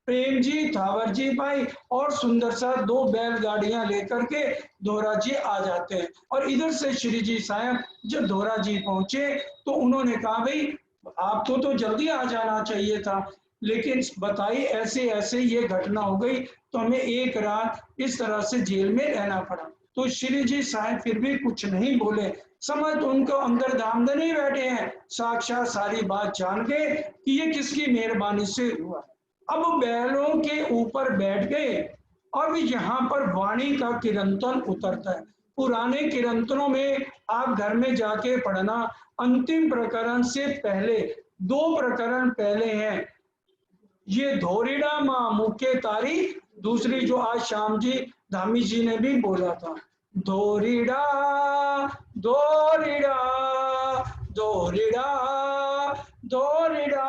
प्रेम जी, थावर जी भाई और सुंदर सा 2 बैलगाड़ियां लेकर के धोरा जी आ जाते हैं। और इधर से श्री जी साहब जब धोरा जी पहुंचे तो उन्होंने कहा, भाई आपको तो जल्दी आ जाना चाहिए था, लेकिन बताइए ऐसे ऐसे ये घटना हो गई, तो हमें एक रात इस तरह से जेल में रहना पड़ा। तो श्री जी साहब फिर भी कुछ नहीं बोले, समझ उनको अंदर दामद नहीं बैठे हैं, साक्षात सारी बात जान के कि ये किसकी मेहरबानी से हुआ। अब बैलों के ऊपर बैठ गए, और यहाँ पर वाणी का किरंतन उतरता है। पुराने किरंतनों में आप घर में जाके पढ़ना, अंतिम प्रकरण से पहले 2 प्रकरण पहले हैं, ये धोरीड़ा माँ मुके तारी, दूसरी जो आज श्याम जी धामी जी ने भी बोला था, धोरीड़ा धोरीड़ा धोरीड़ा धोरीड़ा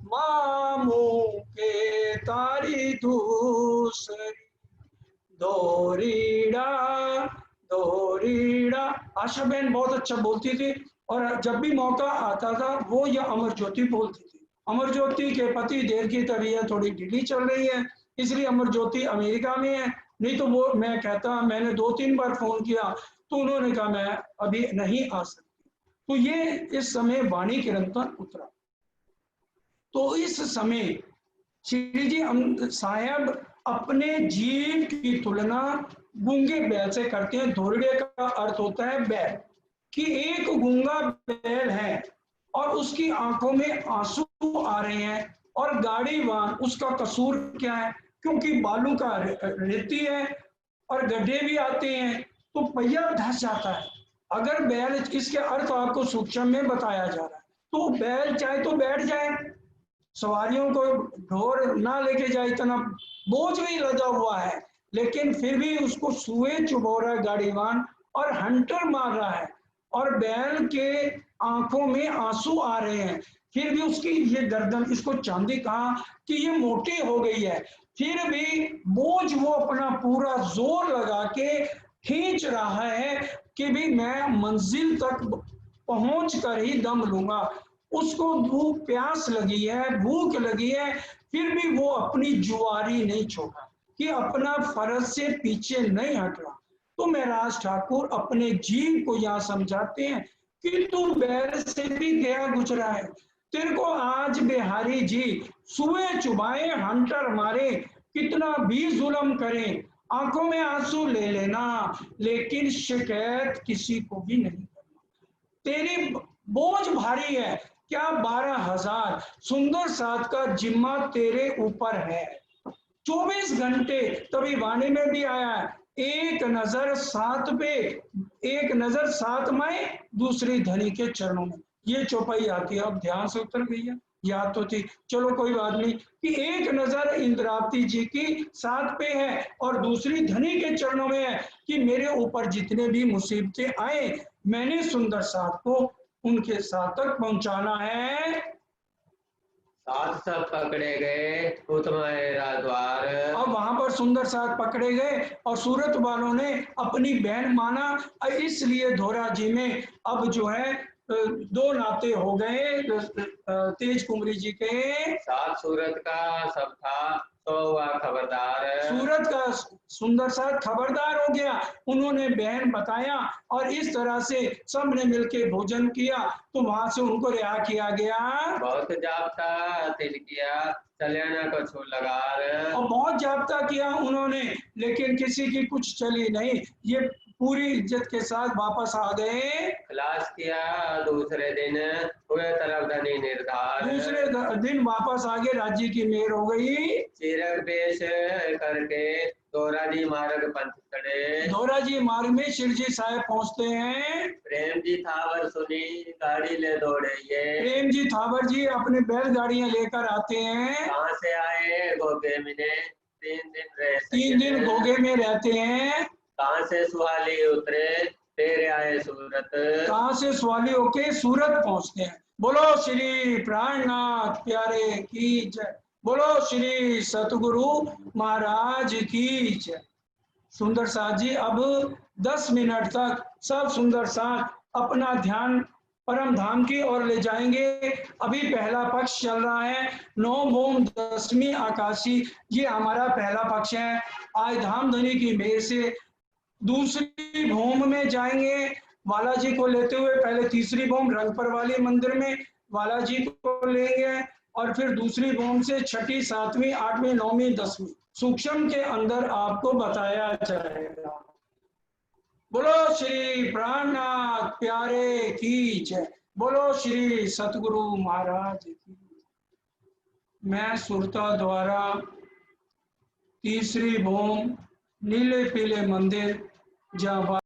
माँ मुके तारी दूसरी, धोरीड़ा धोरीड़ा। आशा बहन बहुत अच्छा बोलती थी, और जब भी मौका आता था वो यह अमर ज्योति बोलती थी। अमर ज्योति के पति देर की तबीयत थोड़ी ढीली चल रही है, इसलिए अमर ज्योति अमेरिका में है। नहीं तो वो मैं कहता, मैंने 2-3 बार फोन किया तो उन्होंने कहा मैं अभी नहीं आ सकती। तो ये इस समय वाणी किरंतन उतरा। तो इस समय श्री जी साहब अपने जीव की तुलना गूंगे बैल से करते हैं। धोरड़े का अर्थ होता है बैल, कि एक गूंगा बैल है और उसकी आंखों में आंसू आ रहे हैं, और गाड़ीवान उसका कसूर क्या है, क्योंकि बालू का रेती है और गड्ढे भी आते हैं तो पहिया धस जाता है। अगर बैल, इसके अर्थ आपको सूक्ष्म में बताया जा रहा है, तो बैल चाहे तो बैठ जाए, सवारियों को ढोर ना लेके जाए, इतना बोझ भी लदा हुआ है, लेकिन फिर भी उसको सुए चुबो रहा है गाड़ीवान, और हंटर मार रहा है। और बैल के आंखों में आंसू आ रहे हैं, फिर भी उसकी ये गर्दन, इसको चांदी कहा कि ये मोटी हो गई है, फिर भी बोझ वो अपना पूरा जोर लगा के खींच रहा है कि भी मैं मंजिल तक पहुंच कर ही दम लूंगा। उसको भूख प्यास लगी है, भूख लगी है, फिर भी वो अपनी जुआरी नहीं छोड़ा कि अपना फर्ज से पीछे नहीं हट रहा। तो महराज ठाकुर अपने जीव को यहाँ समझाते हैं कि तू बैल से भी गया गुजरा है, तेरे को आज बिहारी जी सुए चुबाए, हंटर मारे, कितना भी जुल्म करें, आंखों में आंसू ले लेना, लेकिन शिकायत किसी को भी नहीं करना। तेरी बोझ भारी है, क्या 12,000 सुंदर साथ का जिम्मा तेरे ऊपर है। 24 घंटे, तभी वाणी में भी आया है, एक नजर सात पे, एक नजर सात में, दूसरी धनी के चरणों में। ये चौपाई आती है, अब ध्यान से उतर गई है, याद तो थी, चलो कोई बात नहीं, कि एक नजर इंद्रावती जी की साथ पे है और दूसरी धनी के चरणों में है कि मेरे ऊपर जितने भी मुसीबतें आए, मैंने सुंदर साथ को उनके साथ तक पहुंचाना है। साथ सब पकड़े गए उत्तमायरा द्वार। अब वहां पर सुंदर साथ पकड़े गए और सूरत वालों ने अपनी बहन माना, इसलिए धोरा जी में अब जो है दो नाते हो गए तेज कुमरी जी के। साथ सूरत का सब था, तो हुआ खबरदार। सूरत का सुंदर साथ खबरदार हो गया, उन्होंने बहन बताया और इस तरह से सब ने मिलकर भोजन किया, तो वहां से उनको रिहा किया गया। बहुत जापता तिल किया, चले न कछु लगार। और बहुत जाब्ता किया उन्होंने, लेकिन किसी की कुछ चली नहीं, ये पूरी इज्जत के साथ वापस आ गए। खलास किया दूसरे दिन, हुए तरफ धनी निर्धार। दूसरे दिन वापस आ गए, राज्य की मेहर हो गई। चिरक पेश करके दोरा जी मार्ग पंथ चढ़े। दोरा जी मार्ग में शिवजी साहेब पहुंचते हैं। प्रेम जी थावर सुनी, गाड़ी ले दौड़े ये। प्रेम जी थावर जी अपने बैलगाड़ियां लेकर आते हैं। कहाँ से आए गोगे मिने, 3 दिन रहे 3 दिन गोगे में रहते हैं। कहाँ से सुहाली उतरे, तेरे आए सूरत। कहाँ से सवाली होके सूरत पहुंचते हैं। बोलो श्री प्राणनाथ प्यारे की जय, बोलो श्री सतगुरु महाराज की जय। सुंदर साथ जी अब 10 मिनट तक सब सुंदर साथ अपना ध्यान परम धाम की ओर ले जाएंगे। अभी पहला पक्ष चल रहा है, 9 भूम 10वीं आकाशी, ये हमारा पहला पक्ष है। आज धाम धनी की मेहर से दूसरी भूम में जाएंगे, बालाजी को लेते हुए पहले तीसरी भूम रंगपर वाली मंदिर में बालाजी को लेंगे और फिर दूसरी भूम से छठी, 7वीं, 8वीं, 9वीं, 10वीं सूक्ष्म के अंदर आपको बताया जाएगा। बोलो श्री प्राणनाथ प्यारे की जय, बोलो श्री सतगुरु महाराज की। मैं सुरता द्वारा तीसरी भूम नीले पीले मंदिर जहाँ